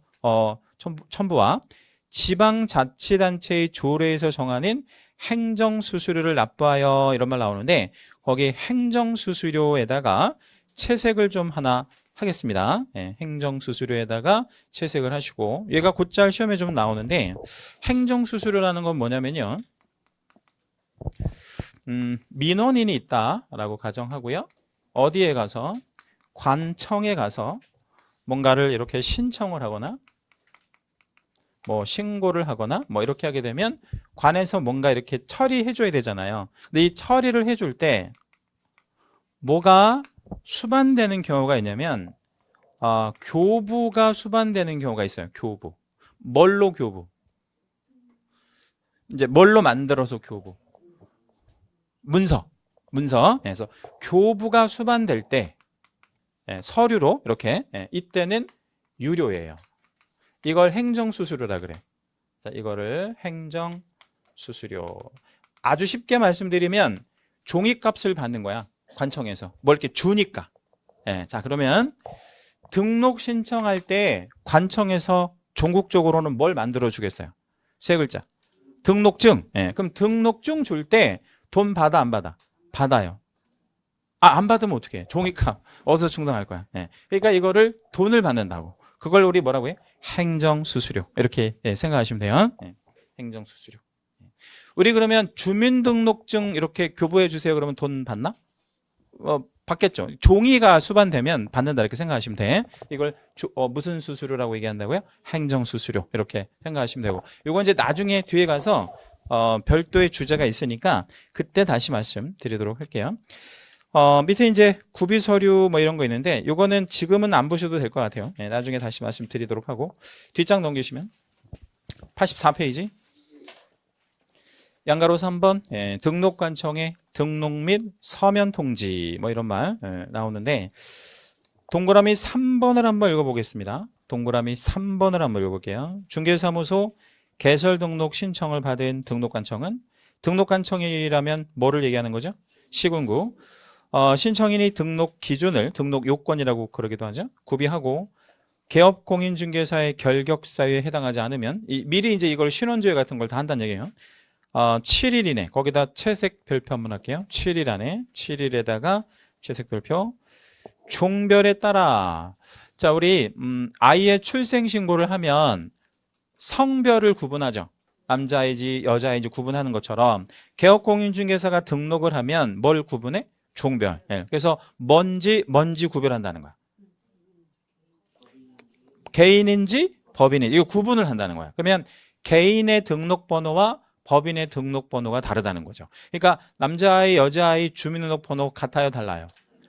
지방자치단체의 조례에서 정하는 행정수수료를 납부하여 이런 말 나오는데, 거기 행정수수료에다가 채색을 좀 하나 하겠습니다. 행정수수료에다가 채색을 하시고, 얘가 곧잘 시험에 좀 나오는데, 행정수수료라는 건 뭐냐면요, 민원인이 있다라고 가정하고요. 어디에 가서? 관청에 가서 뭔가를 이렇게 신청을 하거나 뭐 신고를 하거나 뭐 이렇게 하게 되면 관에서 뭔가 이렇게 처리해 줘야 되잖아요. 근데 이 처리를 해줄 때 뭐가 수반되는 경우가 있냐면 교부가 수반되는 경우가 있어요. 교부. 뭘로 교부? 이제 뭘로 만들어서 교부? 문서. 그래서 교부가 수반될 때 서류로 이렇게 이때는 유료예요. 이걸 행정수수료라 그래. 자, 이거를 행정수수료. 아주 쉽게 말씀드리면 종이값을 받는 거야. 관청에서. 뭘 이렇게 주니까. 자, 그러면 등록 신청할 때 관청에서 전국적으로는 뭘 만들어 주겠어요? 세 글자. 등록증. 그럼 등록증 줄 때 돈 받아 안 받아? 받아요. 안 받으면 어떻게 해? 종이값 어디서 충당할 거야? 그러니까 이거를 돈을 받는다고. 그걸 우리 뭐라고 해? 행정수수료. 이렇게 생각하시면 돼요. 행정수수료. 우리 그러면 주민등록증 이렇게 교부해 주세요. 그러면 돈 받나? 받겠죠. 종이가 수반되면 받는다 이렇게 생각하시면 돼. 이걸 무슨 수수료라고 얘기한다고요? 행정수수료 이렇게 생각하시면 되고, 이건 이제 나중에 뒤에 가서 별도의 주제가 있으니까 그때 다시 말씀드리도록 할게요. 밑에 이제 구비 서류 뭐 이런 거 있는데 요거는 지금은 안 보셔도 될 것 같아요. 네, 나중에 다시 말씀드리도록 하고, 뒷장 넘기시면 84페이지 양가로 3번 등록관청의 등록 및 서면 통지 뭐 이런 말 나오는데, 동그라미 3번을 한번 읽어보겠습니다. 동그라미 3번을 한번 읽어볼게요. 중개사무소 개설 등록 신청을 받은 등록관청은, 등록관청이라면 뭐를 얘기하는 거죠? 시군구. 신청인이 등록 기준을 등록 요건이라고 그러기도 하죠. 구비하고 개업공인중개사의 결격사유에 해당하지 않으면, 미리 이제 이걸 신원조회 같은 걸 다 한다는 얘기예요. 7일 이내, 거기다 채색 별표 한번 할게요. 7일 안에, 7일에다가 채색 별표. 종별에 따라, 자, 우리 아이의 출생신고를 하면 성별을 구분하죠. 남자인지 여자인지 구분하는 것처럼 개업공인중개사가 등록을 하면 뭘 구분해? 종별. 그래서 뭔지 구별한다는 거야. 개인인지 법인인지 이거 구분을 한다는 거야. 그러면 개인의 등록번호와 법인의 등록번호가 다르다는 거죠. 그러니까 남자아이, 여자아이 주민등록번호 같아요, 달라요?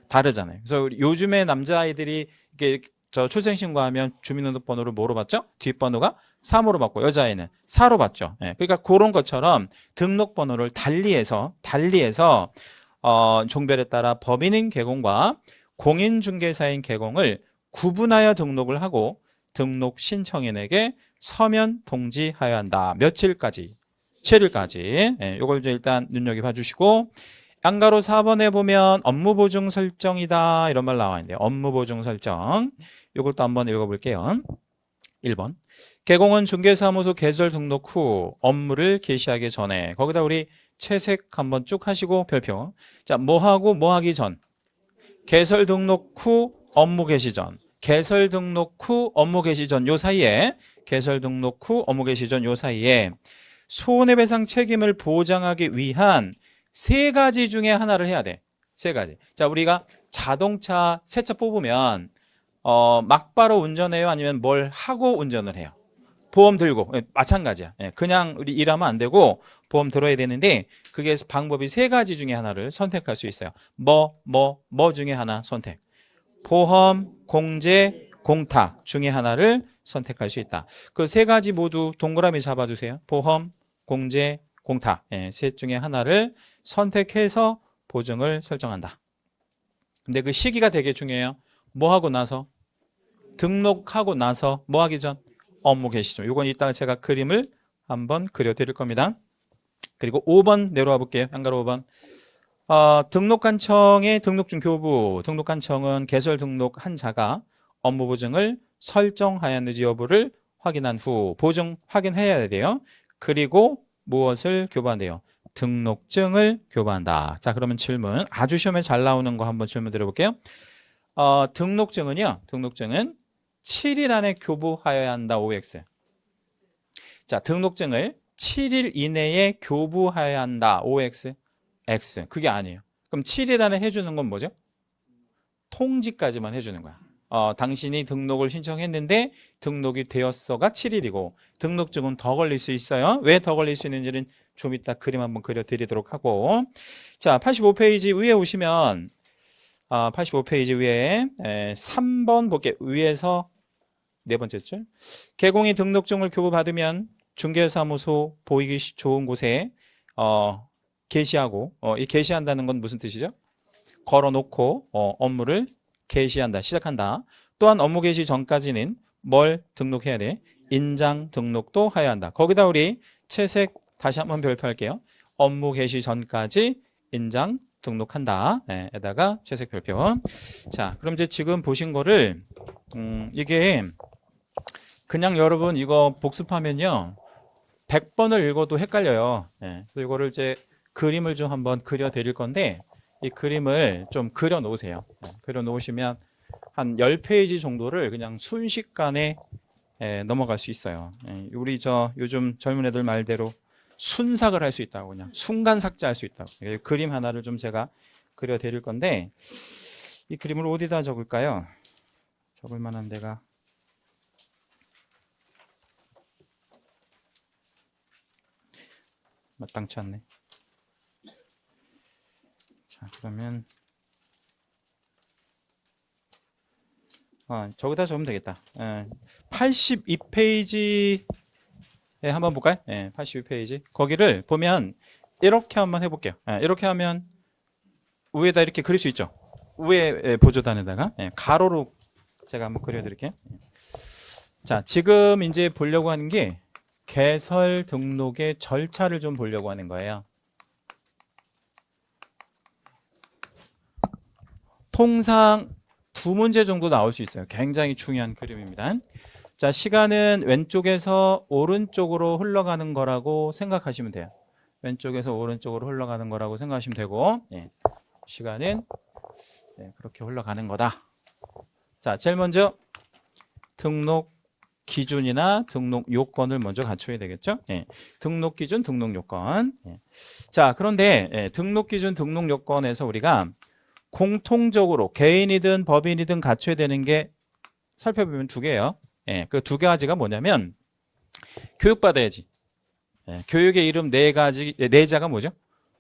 다르잖아요. 그래서 요즘에 남자아이들이 이게 출생신고하면 주민등록번호를 뭐로 받죠? 뒷번호가 3으로 받고 여자아이는 4로 받죠. 그러니까 그런 것처럼 등록번호를 달리해서 종별에 따라 법인인 개공과 공인중개사인 개공을 구분하여 등록을 하고 등록 신청인에게 서면 통지하여야 한다. 며칠까지? 7일까지. 요걸 이제 일단 눈여겨봐 주시고, 양가로 4번에 보면 업무보증 설정이다 이런 말 나와 있는데, 업무보증 설정 요것도 한번 읽어볼게요. 1번 개공은 중개사무소 개설 등록 후 업무를 개시하기 전에, 거기다 우리 채색 한번 쭉 하시고 별표. 자, 뭐하고 뭐하기 전? 개설 등록 후 업무 개시 전. 개설 등록 후 업무 개시 전 요 사이에, 개설 등록 후 업무 개시 전 요 사이에 손해배상 책임을 보장하기 위한 3가지 중에 하나를 해야 돼. 3가지. 자, 우리가 자동차 새 차 뽑으면 막바로 운전해요? 아니면 뭘 하고 운전을 해요? 보험 들고. 마찬가지야. 그냥 우리 일하면 안 되고 보험 들어야 되는데, 그게 방법이 3가지 중에 하나를 선택할 수 있어요. 뭐 중에 하나 선택. 보험, 공제, 공탁 중에 하나를 선택할 수 있다. 그 3가지 모두 동그라미 잡아주세요. 보험, 공제, 공탁. 셋 중에 하나를 선택해서 보증을 설정한다. 근데 그 시기가 되게 중요해요. 뭐 하고 나서? 등록하고 나서. 뭐 하기 전? 업무 개시 전. 이건 이따가 제가 그림을 한번 그려드릴 겁니다. 그리고 5번 내려와 볼게요. 양가로 5번. 등록관청의 등록증 교부. 등록관청은 개설 등록한 자가 업무 보증을 설정하였는지 여부를 확인한 후 보증 확인해야 돼요. 그리고 무엇을 교부한대요? 등록증을 교부한다. 자, 그러면 질문, 아주 시험에 잘 나오는 거 한번 질문 드려볼게요. 등록증은 7일 안에 교부하여야 한다. OX. 자, 등록증을 7일 이내에 교부하여야 한다. OX. X. 그게 아니에요. 그럼 7일 안에 해주는 건 뭐죠? 통지까지만 해주는 거야. 당신이 등록을 신청했는데 등록이 되었어가 7일이고 등록증은 더 걸릴 수 있어요. 왜 더 걸릴 수 있는지는 좀 이따 그림 한번 그려드리도록 하고, 자, 85페이지 위에 오시면 85페이지 위에 3번 볼게요. 위에서 네 번째 줄. 개공이 등록증을 교부받으면 중개사무소 보이기 좋은 곳에 게시하고, 이 게시한다는 건 무슨 뜻이죠? 걸어놓고 업무를 개시한다, 시작한다. 또한 업무 개시 전까지는 뭘 등록해야 돼? 인장 등록도 해야 한다. 거기다 우리 채색 다시 한번 별표할게요. 업무 개시 전까지 인장 등록한다. 에다가 채색 별표. 자, 그럼 이제 지금 보신 거를 이게 그냥 여러분 이거 복습하면요 100번을 읽어도 헷갈려요. 그래서 이거를 이제 그림을 좀 한번 그려 드릴 건데, 이 그림을 좀 그려 놓으세요. 그려 놓으시면 한 10페이지 정도를 그냥 순식간에 넘어갈 수 있어요. 우리 요즘 젊은 애들 말대로 순삭을 할 수 있다고, 그냥 순간 삭제할 수 있다고. 그림 하나를 좀 제가 그려 드릴 건데, 이 그림을 어디다 적을까요? 적을 만한 데가 마땅치 않네. 자, 그러면 저기다 적으면 되겠다. 82페이지에 한번 볼까요? 82페이지. 거기를 보면 이렇게 한번 해볼게요. 이렇게 하면 위에다 이렇게 그릴 수 있죠. 위에 보조단에다가 가로로 제가 한번 그려드릴게요. 자, 지금 이제 보려고 하는 게 개설 등록의 절차를 좀 보려고 하는 거예요. 통상 두 문제 정도 나올 수 있어요. 굉장히 중요한 그림입니다. 자, 시간은 왼쪽에서 오른쪽으로 흘러가는 거라고 생각하시면 돼요. 왼쪽에서 오른쪽으로 흘러가는 거라고 생각하시면 되고, 시간은 그렇게 흘러가는 거다. 자, 제일 먼저 등록 기준이나 등록 요건을 먼저 갖춰야 되겠죠. 등록 기준, 등록 요건. 자, 그런데 등록 기준, 등록 요건에서 우리가 공통적으로 개인이든 법인이든 갖춰야 되는 게 살펴보면 두 개예요. 그 두 가지가 뭐냐면 교육받아야지. 교육의 이름 네 가지, 네 자가 뭐죠?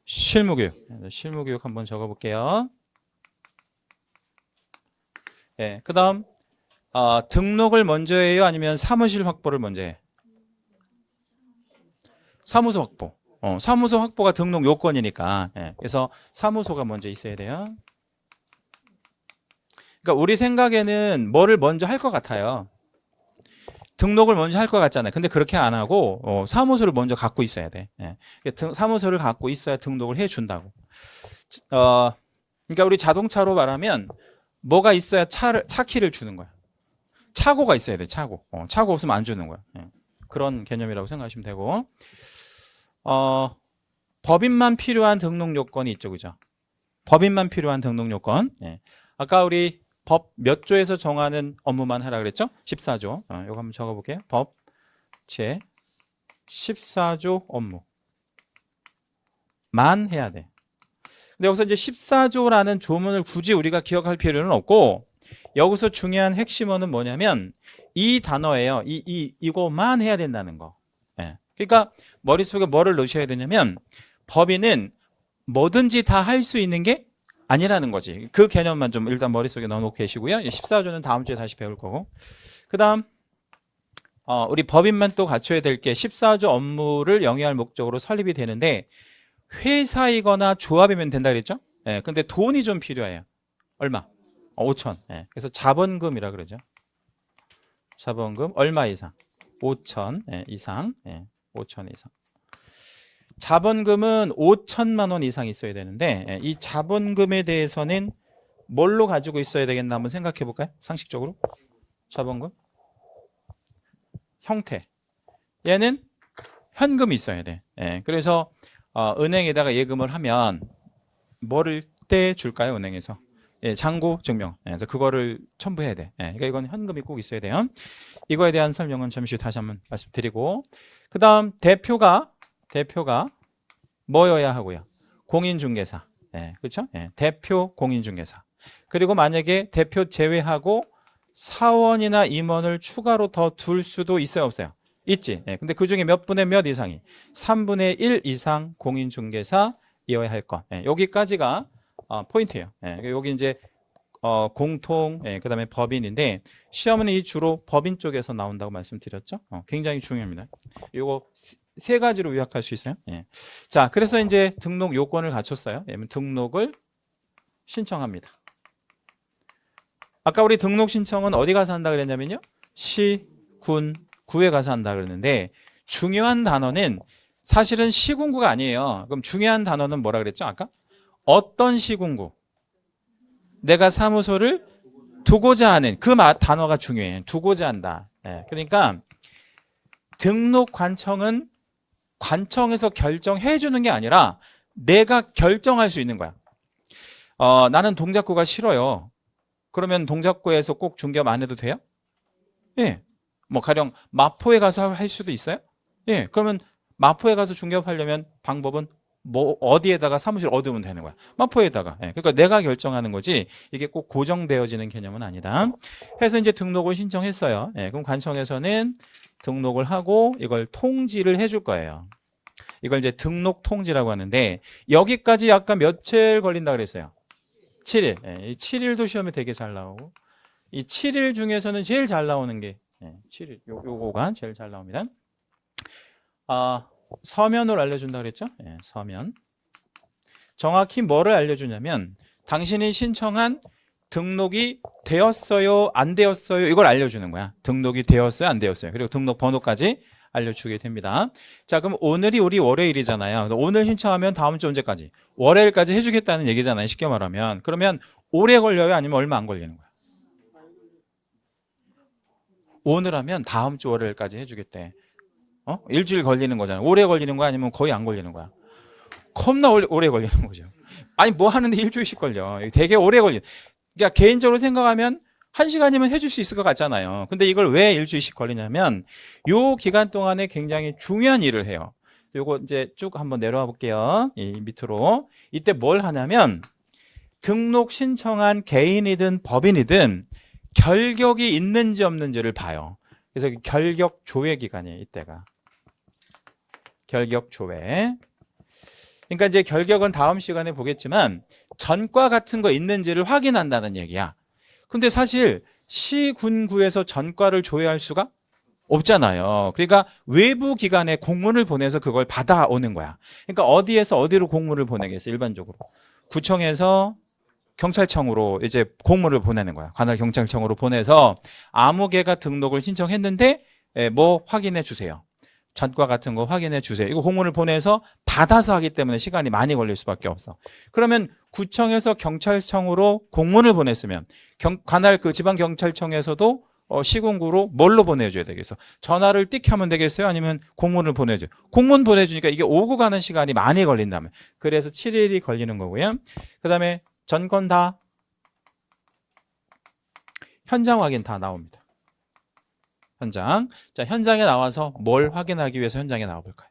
실무교육. 실무교육 한번 적어볼게요. 그 다음 등록을 먼저 해요? 아니면 사무실 확보를 먼저 해? 사무소 확보. 사무소 확보가 등록 요건이니까. 그래서 사무소가 먼저 있어야 돼요. 그러니까 우리 생각에는 뭐를 먼저 할 것 같아요. 등록을 먼저 할 것 같잖아요. 근데 그렇게 안 하고 사무소를 먼저 갖고 있어야 돼. 사무소를 갖고 있어야 등록을 해준다고. 그러니까 우리 자동차로 말하면 뭐가 있어야 차 키를 주는 거야. 차고가 있어야 돼. 차고. 차고 없으면 안 주는 거야. 그런 개념이라고 생각하시면 되고. 법인만 필요한 등록 요건이 있죠, 그죠? 법인만 필요한 등록 요건. 아까 우리 법 몇 조에서 정하는 업무만 하라 그랬죠? 14조. 이거 한번 적어볼게요. 법 제 14조 업무만 해야 돼. 근데 여기서 이제 14조라는 조문을 굳이 우리가 기억할 필요는 없고, 여기서 중요한 핵심어는 뭐냐면 이 단어예요. 이거만 해야 된다는 거. 그러니까 머릿속에 뭐를 넣으셔야 되냐면 법인은 뭐든지 다 할 수 있는 게 아니라는 거지. 그 개념만 좀 일단 머릿속에 넣어놓고 계시고요. 14조는 다음 주에 다시 배울 거고. 그 다음 우리 법인만 또 갖춰야 될 게 14조 업무를 영위할 목적으로 설립이 되는데 회사이거나 조합이면 된다 그랬죠? 근데 돈이 좀 필요해요. 얼마? 5천. 그래서 자본금이라 그러죠. 자본금 얼마 이상? 5천 이상. 5천 이상. 자본금은 5천만 원 이상 있어야 되는데 이 자본금에 대해서는 뭘로 가지고 있어야 되겠나 한번 생각해 볼까요? 상식적으로. 자본금 형태. 얘는 현금이 있어야 돼. 그래서 은행에다가 예금을 하면 뭐를 떼줄까요? 은행에서. 잔고 증명. 그래서 그거를 첨부해야 돼. 그러니까 이건 현금이 꼭 있어야 돼요. 이거에 대한 설명은 잠시 후 다시 한번 말씀드리고, 그 다음 대표가 뭐여야 하고요? 공인중개사. 그렇죠? 대표 공인중개사. 그리고 만약에 대표 제외하고 사원이나 임원을 추가로 더 둘 수도 있어요, 없어요? 있지. 근데 그 중에 몇 분의 몇 이상이? 3분의 1 이상 공인중개사이어야 할 것. 여기까지가 포인트예요. 여기 이제 공통, 그다음에 법인인데 시험은 이 주로 법인 쪽에서 나온다고 말씀드렸죠. 굉장히 중요합니다. 이거 세 가지로 요약할 수 있어요. 자, 그래서 이제 등록 요건을 갖췄어요. 등록을 신청합니다. 아까 우리 등록 신청은 어디 가서 한다 그랬냐면요, 시, 군, 구에 가서 한다 그랬는데 중요한 단어는 사실은 시군구가 아니에요. 그럼 중요한 단어는 뭐라 그랬죠? 아까 어떤 시군구? 내가 사무소를 두고자 하는 그 단어가 중요해요. 두고자 한다. 그러니까 등록 관청은 관청에서 결정해 주는 게 아니라 내가 결정할 수 있는 거야. 나는 동작구가 싫어요. 그러면 동작구에서 꼭 중개업 안 해도 돼요? 뭐 가령 마포에 가서 할 수도 있어요? 그러면 마포에 가서 중개업하려면 방법은 뭐 어디에다가 사무실 얻으면 되는 거야. 마포에다가. 예, 그러니까 내가 결정하는 거지 이게 꼭 고정되어지는 개념은 아니다. 해서 이제 등록을 신청했어요. 예, 그럼 관청에서는 등록을 하고 이걸 통지를 해줄 거예요. 이걸 이제 등록 통지라고 하는데 여기까지 약간 며칠 걸린다 그랬어요. 7일. 예, 이 7일도 시험에 되게 잘 나오고 이 7일 중에서는 제일 잘 나오는 게 7일. 요거가 제일 잘 나옵니다. 서면으로 알려준다 그랬죠? 예, 서면. 정확히 뭐를 알려주냐면 당신이 신청한 등록이 되었어요, 안 되었어요 이걸 알려주는 거야. 등록이 되었어요, 안 되었어요. 그리고 등록 번호까지 알려주게 됩니다. 자, 그럼 오늘이 우리 월요일이잖아요. 오늘 신청하면 다음 주 언제까지? 월요일까지 해주겠다는 얘기잖아요. 쉽게 말하면. 그러면 오래 걸려요? 아니면 얼마 안 걸리는 거야? 오늘 하면 다음 주 월요일까지 해주겠대. 일주일 걸리는 거잖아. 오래 걸리는 거야? 아니면 거의 안 걸리는 거야? 겁나 오래 걸리는 거죠. 아니 뭐 하는데 일주일씩 걸려. 되게 오래 걸려. 그러니까 개인적으로 생각하면 1시간이면 해줄 수 있을 것 같잖아요. 근데 이걸 왜 일주일씩 걸리냐면 요 기간 동안에 굉장히 중요한 일을 해요. 요거 이제 쭉 한번 내려와 볼게요. 이 밑으로. 이때 뭘 하냐면 등록 신청한 개인이든 법인이든 결격이 있는지 없는지를 봐요. 그래서 결격 조회 기간이에요. 이때가. 결격 조회. 그러니까 이제 결격은 다음 시간에 보겠지만 전과 같은 거 있는지를 확인한다는 얘기야. 근데 사실 시군구에서 전과를 조회할 수가 없잖아요. 그러니까 외부 기관에 공문을 보내서 그걸 받아오는 거야. 그러니까 어디에서 어디로 공문을 보내겠어 일반적으로. 구청에서 경찰청으로 이제 공문을 보내는 거야. 관할 경찰청으로 보내서 아무 개가 등록을 신청했는데 뭐 확인해 주세요. 전과 같은 거 확인해 주세요. 이거 공문을 보내서 받아서 하기 때문에 시간이 많이 걸릴 수밖에 없어. 그러면 구청에서 경찰청으로 공문을 보냈으면 관할 그 지방경찰청에서도 시군구로 뭘로 보내줘야 되겠어? 전화를 띡 하면 되겠어요? 아니면 공문을 보내줘요? 공문 보내주니까 이게 오고 가는 시간이 많이 걸린다면. 그래서 7일이 걸리는 거고요. 그 다음에 전권 다 현장 확인 다 나옵니다. 현장. 자, 현장에 나와서 뭘 확인하기 위해서 현장에 나와볼까요?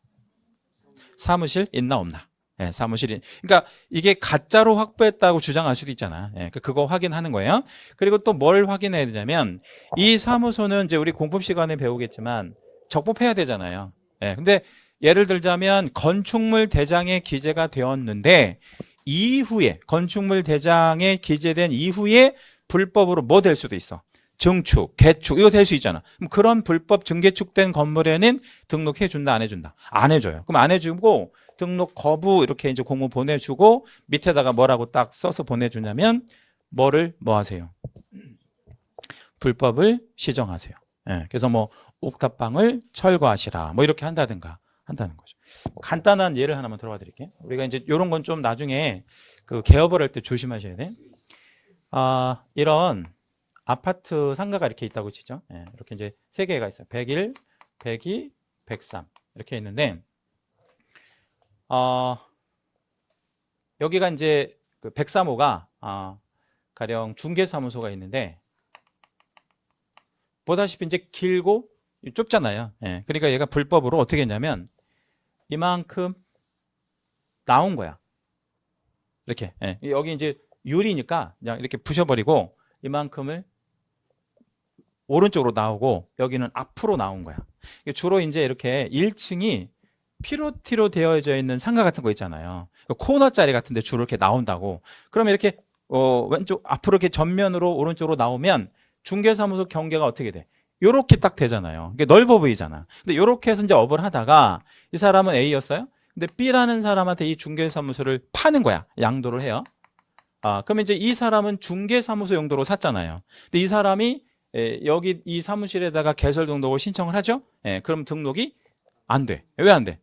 사무실 있나 없나? 예, 사무실이. 그러니까 이게 가짜로 확보했다고 주장할 수도 있잖아. 예, 그거 확인하는 거예요. 그리고 또 뭘 확인해야 되냐면 이 사무소는 이제 우리 공법 시간에 배우겠지만 적법해야 되잖아요. 예, 근데 예를 들자면 건축물 대장에 기재가 되었는데 이후에 건축물 대장에 기재된 이후에 불법으로 뭐 될 수도 있어. 증축, 개축 이거 될 수 있잖아. 그럼 그런 불법 증개축된 건물에는 등록해 준다 안 해준다? 안 해줘요. 그럼 안 해주고 등록 거부 이렇게 이제 공문 보내주고 밑에다가 뭐라고 딱 써서 보내주냐면 뭐를 뭐 하세요? 불법을 시정하세요. 예, 그래서 뭐 옥탑방을 철거하시라 뭐 이렇게 한다든가 한다는 거죠. 간단한 예를 하나만 들어봐 드릴게요. 우리가 이제 이런 건 좀 나중에 그 개업을 할 때 조심하셔야 돼. 이런 아파트 상가가 이렇게 있다고 치죠. 예, 이렇게 이제 세 개가 있어요. 101, 102, 103 이렇게 있는데 여기가 이제 그 103호가 가령 중개사무소가 있는데 보다시피 이제 길고 좁잖아요. 예, 그러니까 얘가 불법으로 어떻게 했냐면 이만큼 나온 거야. 이렇게. 예, 여기 이제 유리니까 그냥 이렇게 부셔버리고 이만큼을 오른쪽으로 나오고 여기는 앞으로 나온 거야. 주로 이제 이렇게 1층이 피로티로 되어져 있는 상가 같은 거 있잖아요. 코너 자리 같은데 주로 이렇게 나온다고. 그러면 이렇게 왼쪽 앞으로 이렇게 전면으로 오른쪽으로 나오면 중개사무소 경계가 어떻게 돼? 요렇게 딱 되잖아요. 이게 넓어 보이잖아. 근데 요렇게 해서 이제 업을 하다가 이 사람은 A였어요. 근데 B라는 사람한테 이 중개사무소를 파는 거야. 양도를 해요. 그러면 이제 이 사람은 중개사무소 용도로 샀잖아요. 근데 이 사람이 여기 이 사무실에다가 개설 등록을 신청을 하죠. 그럼 등록이 안 돼. 왜 안 돼?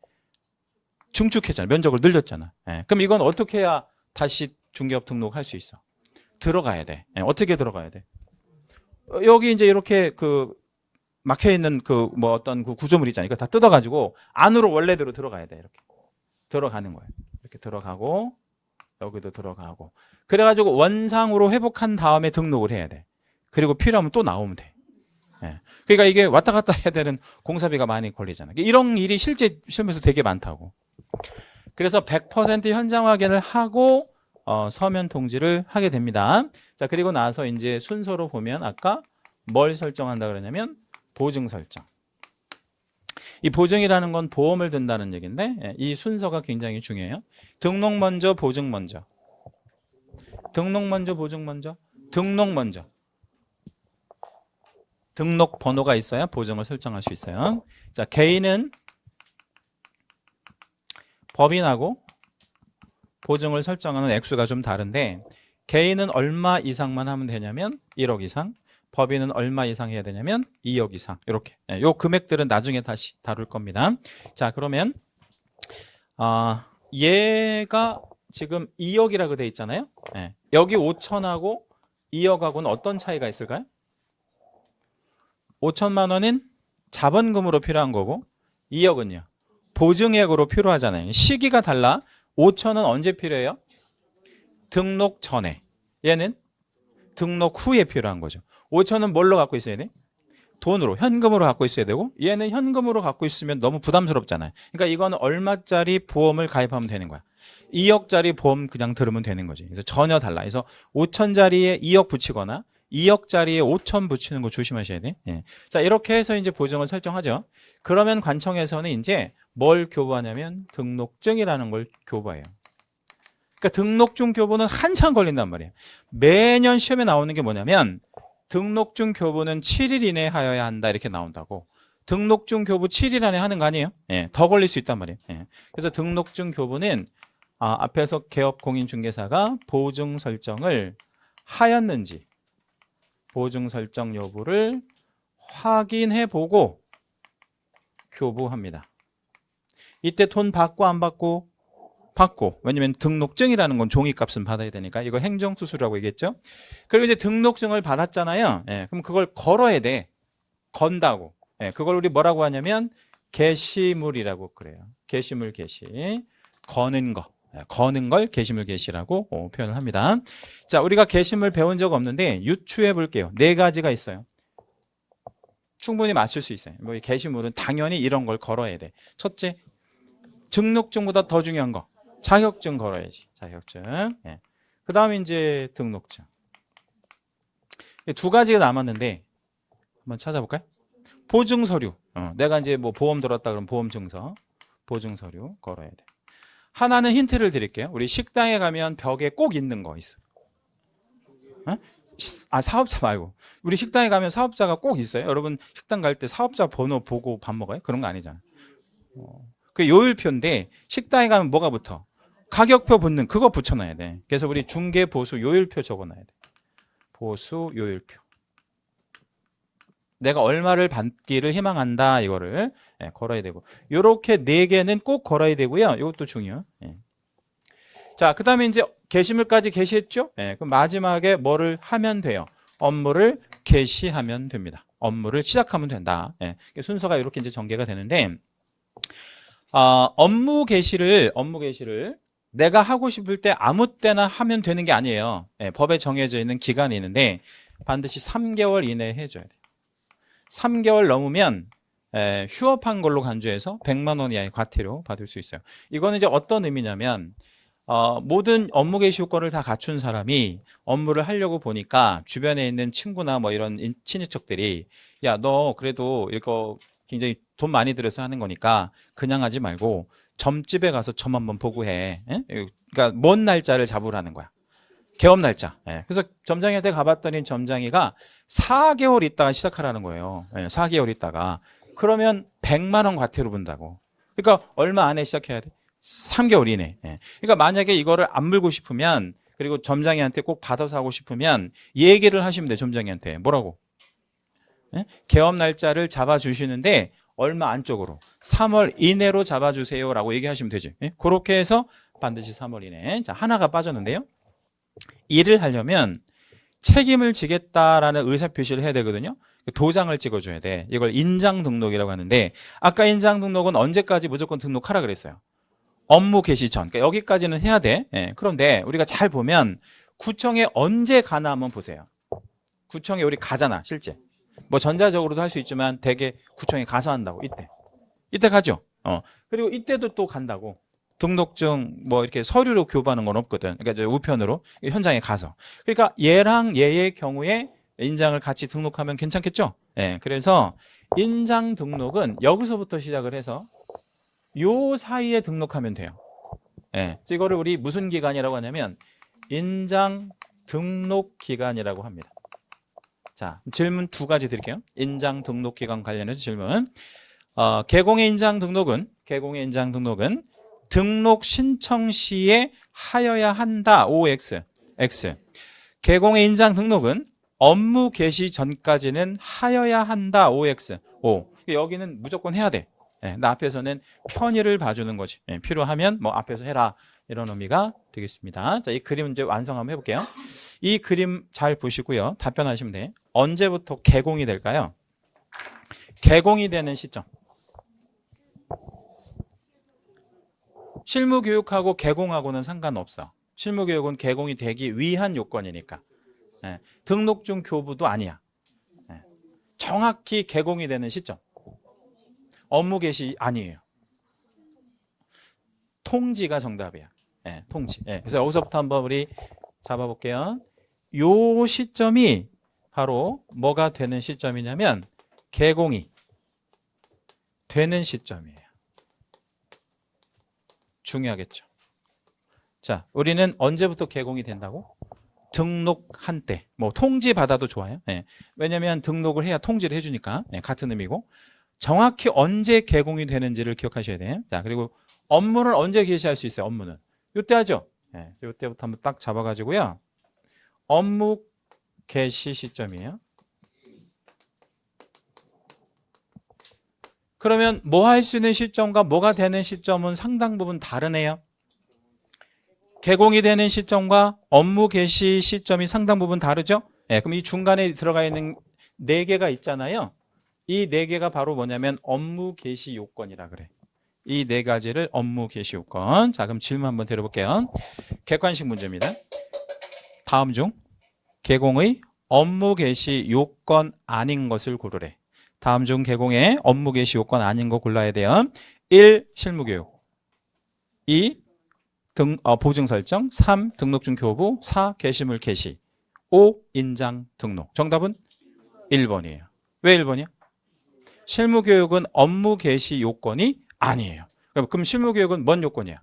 증축했잖아. 면적을 늘렸잖아. 그럼 이건 어떻게 해야 다시 중개업 등록할 수 있어? 들어가야 돼. 어떻게 들어가야 돼? 여기 이제 이렇게 그 막혀 있는 그 뭐 어떤 그 구조물 있잖아요. 이거 다 뜯어가지고 안으로 원래대로 들어가야 돼. 이렇게 들어가는 거예요. 이렇게 들어가고 여기도 들어가고. 그래가지고 원상으로 회복한 다음에 등록을 해야 돼. 그리고 필요하면 또 나오면 돼. 예. 그러니까 이게 왔다 갔다 해야 되는 공사비가 많이 걸리잖아요. 이런 일이 실제 시험에서 되게 많다고. 그래서 100% 현장 확인을 하고 서면 통지를 하게 됩니다. 자, 그리고 나서 이제 순서로 보면 아까 뭘 설정한다 그러냐면 보증 설정. 이 보증이라는 건 보험을 든다는 얘기인데 이 순서가 굉장히 중요해요. 등록 먼저, 보증 먼저. 등록 먼저, 보증 먼저. 등록 먼저. 등록 번호가 있어야 보증을 설정할 수 있어요. 자, 개인은 법인하고 보증을 설정하는 액수가 좀 다른데 개인은 얼마 이상만 하면 되냐면 1억 이상, 법인은 얼마 이상 해야 되냐면 2억 이상. 이렇게. 요 금액들은 나중에 다시 다룰 겁니다. 자, 그러면 얘가 지금 2억이라고 돼 있잖아요. 네. 여기 5천하고 2억하고는 어떤 차이가 있을까요? 5천만 원은 자본금으로 필요한 거고 2억은요. 보증액으로 필요하잖아요. 시기가 달라. 5천은 언제 필요해요? 등록 전에. 얘는 등록 후에 필요한 거죠. 5천은 뭘로 갖고 있어야 돼? 돈으로, 현금으로 갖고 있어야 되고 얘는 현금으로 갖고 있으면 너무 부담스럽잖아요. 그러니까 이거는 얼마짜리 보험을 가입하면 되는 거야. 2억짜리 보험 그냥 들으면 되는 거지. 그래서 전혀 달라. 그래서 5천짜리에 2억 붙이거나 2억짜리에 5천 붙이는 거 조심하셔야 돼. 예. 자, 이렇게 해서 이제 보증을 설정하죠. 그러면 관청에서는 이제 뭘 교부하냐면 등록증이라는 걸 교부해요. 그러니까 등록증 교부는 한참 걸린단 말이에요. 매년 시험에 나오는 게 뭐냐면 등록증 교부는 7일 이내에 하여야 한다 이렇게 나온다고. 등록증 교부 7일 안에 하는 거 아니에요? 예, 더 걸릴 수 있단 말이에요. 예. 그래서 등록증 교부는 앞에서 개업공인중개사가 보증 설정을 하였는지 보증 설정 여부를 확인해 보고 교부합니다. 이때 돈 받고 안 받고? 받고. 왜냐면 등록증이라는 건 종이값은 받아야 되니까. 이거 행정수수라고 얘기했죠. 그리고 이제 등록증을 받았잖아요. 예, 그럼 그걸 걸어야 돼. 건다고. 예, 그걸 우리 뭐라고 하냐면 게시물이라고 그래요. 게시물 게시. 거는 거. 거는 걸 게시물 게시라고 표현을 합니다. 자, 우리가 게시물 배운 적 없는데 유추해 볼게요. 4가지가 있어요. 충분히 맞출 수 있어요. 뭐 게시물은 당연히 이런 걸 걸어야 돼. 첫째, 등록증보다 더 중요한 거. 자격증 걸어야지. 자격증. 예. 그 다음에 이제 등록증. 2가지가 남았는데 한번 찾아볼까요? 보증서류. 내가 이제 뭐 보험 들었다 그러면 보험증서. 보증서류 걸어야 돼. 하나는 힌트를 드릴게요. 우리 식당에 가면 벽에 꼭 있는 거 있어. 사업자 말고. 우리 식당에 가면 사업자가 꼭 있어요. 여러분 식당 갈 때 사업자 번호 보고 밥 먹어요? 그런 거 아니잖아. 그 요일표인데 식당에 가면 뭐가 붙어? 가격표 붙는 그거 붙여놔야 돼. 그래서 우리 중개 보수 요일표 적어놔야 돼. 보수 요일표. 내가 얼마를 받기를 희망한다 이거를 걸어야 되고 요렇게 4개는 꼭 걸어야 되고요. 이것도 중요해요. 자, 그 다음에 이제 게시물까지 게시했죠? 그럼 마지막에 뭐를 하면 돼요? 업무를 개시하면 됩니다. 업무를 시작하면 된다. 순서가 이렇게 이제 전개가 되는데 업무 개시를 내가 하고 싶을 때 아무 때나 하면 되는 게 아니에요. 법에 정해져 있는 기간이 있는데 반드시 3개월 이내에 해줘야 돼요. 3개월 넘으면 휴업한 걸로 간주해서 100만 원 이하의 과태료 받을 수 있어요. 이거는 이제 어떤 의미냐면 모든 업무 개시 요건을 다 갖춘 사람이 업무를 하려고 보니까 주변에 있는 친구나 뭐 이런 친인척들이 야, 너 그래도 이거 굉장히 돈 많이 들여서 하는 거니까 그냥 하지 말고 점집에 가서 점 한번 보고 해. 그러니까 먼 날짜를 잡으라는 거야. 개업 날짜. 그래서 점장이한테 가봤더니 점장이가 4개월 있다가 시작하라는 거예요. 4개월 있다가. 그러면 100만 원 과태료 분다고. 그러니까 얼마 안에 시작해야 돼? 3개월 이내. 그러니까 만약에 이거를 안 물고 싶으면 그리고 점장이한테 꼭 받아서 하고 싶으면 얘기를 하시면 돼. 점장이한테. 뭐라고? 개업 날짜를 잡아주시는데 얼마 안쪽으로 3월 이내로 잡아주세요 라고 얘기하시면 되지. 그렇게 해서 반드시 3월 이내. 자, 하나가 빠졌는데요. 일을 하려면 책임을 지겠다라는 의사표시를 해야 되거든요. 도장을 찍어줘야 돼. 이걸 인장 등록이라고 하는데 아까 인장 등록은 언제까지 무조건 등록하라 그랬어요. 업무 개시 전. 그러니까 여기까지는 해야 돼. 그런데 우리가 잘 보면 구청에 언제 가나 한번 보세요. 구청에 우리 가잖아 실제. 뭐 전자적으로도 할 수 있지만 대개 구청에 가서 한다고. 이때 가죠. 그리고 이때도 또 간다고. 등록증 뭐 이렇게 서류로 교부하는 건 없거든. 그러니까 이제 우편으로 현장에 가서. 그러니까 얘랑 얘의 경우에 인장을 같이 등록하면 괜찮겠죠? 예. 그래서 인장 등록은 여기서부터 시작을 해서 요 사이에 등록하면 돼요. 예. 그래서 이거를 우리 무슨 기간이라고 하냐면 인장 등록 기간이라고 합니다. 자, 질문 두 가지 드릴게요. 인장 등록 기간 관련해서 질문. 개공의 인장 등록은 등록 신청 시에 하여야 한다. OX. X. 개공의 인장 등록은 업무 개시 전까지는 하여야 한다. OX. O. 여기는 무조건 해야 돼. 예, 나 앞에서는 편의를 봐주는 거지. 예, 필요하면 뭐 앞에서 해라. 이런 의미가 되겠습니다. 자, 이 그림 이제 완성 한번 해볼게요. 이 그림 잘 보시고요. 답변하시면 돼. 언제부터 개공이 될까요? 개공이 되는 시점. 실무교육하고 개공하고는 상관없어. 실무교육은 개공이 되기 위한 요건이니까. 예, 등록증 교부도 아니야. 예, 정확히 개공이 되는 시점. 업무 개시 아니에요. 통지가 정답이야. 예, 통지. 예, 그래서 여기서부터 한번 우리 잡아볼게요. 요 시점이 바로 뭐가 되는 시점이냐면 개공이 되는 시점이에요. 중요하겠죠. 자, 우리는 언제부터 개공이 된다고? 등록한 때. 뭐 통지 받아도 좋아요. 예. 왜냐하면 등록을 해야 통지를 해주니까. 예, 같은 의미고. 정확히 언제 개공이 되는지를 기억하셔야 돼요. 자, 그리고 업무는 언제 개시할 수 있어요? 업무는 이때 하죠. 예, 이때부터 한번 딱 잡아가지고요. 업무 개시 시점이에요. 그러면 뭐 할 수 있는 시점과 뭐가 되는 시점은 상당 부분 다르네요. 개공이 되는 시점과 업무 개시 시점이 상당 부분 다르죠? 예, 그럼 이 중간에 들어가 있는 4개가 있잖아요. 이 4개가 바로 뭐냐면 업무 개시 요건이라 그래. 이 4가지를 업무 개시 요건. 자, 그럼 질문 한번 드려볼게요. 객관식 문제입니다. 다음 중 개공의 업무 개시 요건 아닌 것을 고르래. 다음 중 개공의 업무 개시 요건 아닌 거 골라야 돼요. 1. 실무교육. 2. 보증 설정. 3. 등록증 교부. 4. 게시물 게시. 5. 인장 등록. 정답은 1번이에요. 왜 1번이야? 실무교육은 업무 개시 요건이 아니에요. 그럼 실무교육은 뭔 요건이야?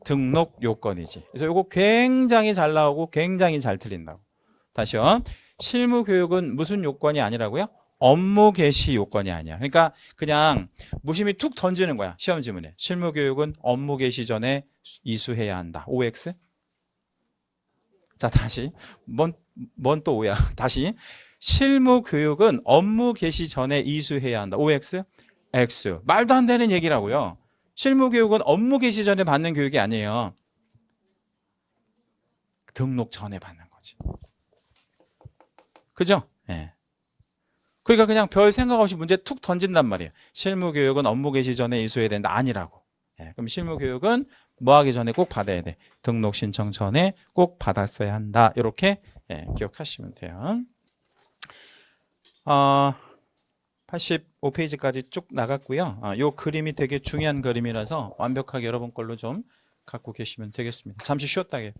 등록 요건이지. 그래서 이거 굉장히 잘 나오고 굉장히 잘 틀린다고. 다시요. 실무교육은 무슨 요건이 아니라고요? 업무 개시 요건이 아니야. 그러니까 그냥 무심히 툭 던지는 거야. 시험 지문에. 실무교육은 업무 개시 전에 이수해야 한다. OX? 자, 다시. 뭔 또 O야. 다시. 실무교육은 업무 개시 전에 이수해야 한다. OX? X. 말도 안 되는 얘기라고요. 실무교육은 업무 개시 전에 받는 교육이 아니에요. 등록 전에 받는 거지. 그죠? 예. 그러니까 그냥 별 생각 없이 문제 툭 던진단 말이에요. 실무교육은 업무 개시 전에 이수해야 된다. 아니라고. 예. 그럼 실무교육은 뭐 하기 전에 꼭 받아야 돼? 등록 신청 전에 꼭 받았어야 한다. 이렇게 기억하시면 돼요. 85페이지까지 쭉 나갔고요. 이 그림이 되게 중요한 그림이라서 완벽하게 여러분 걸로 좀 갖고 계시면 되겠습니다. 잠시 쉬었다 게.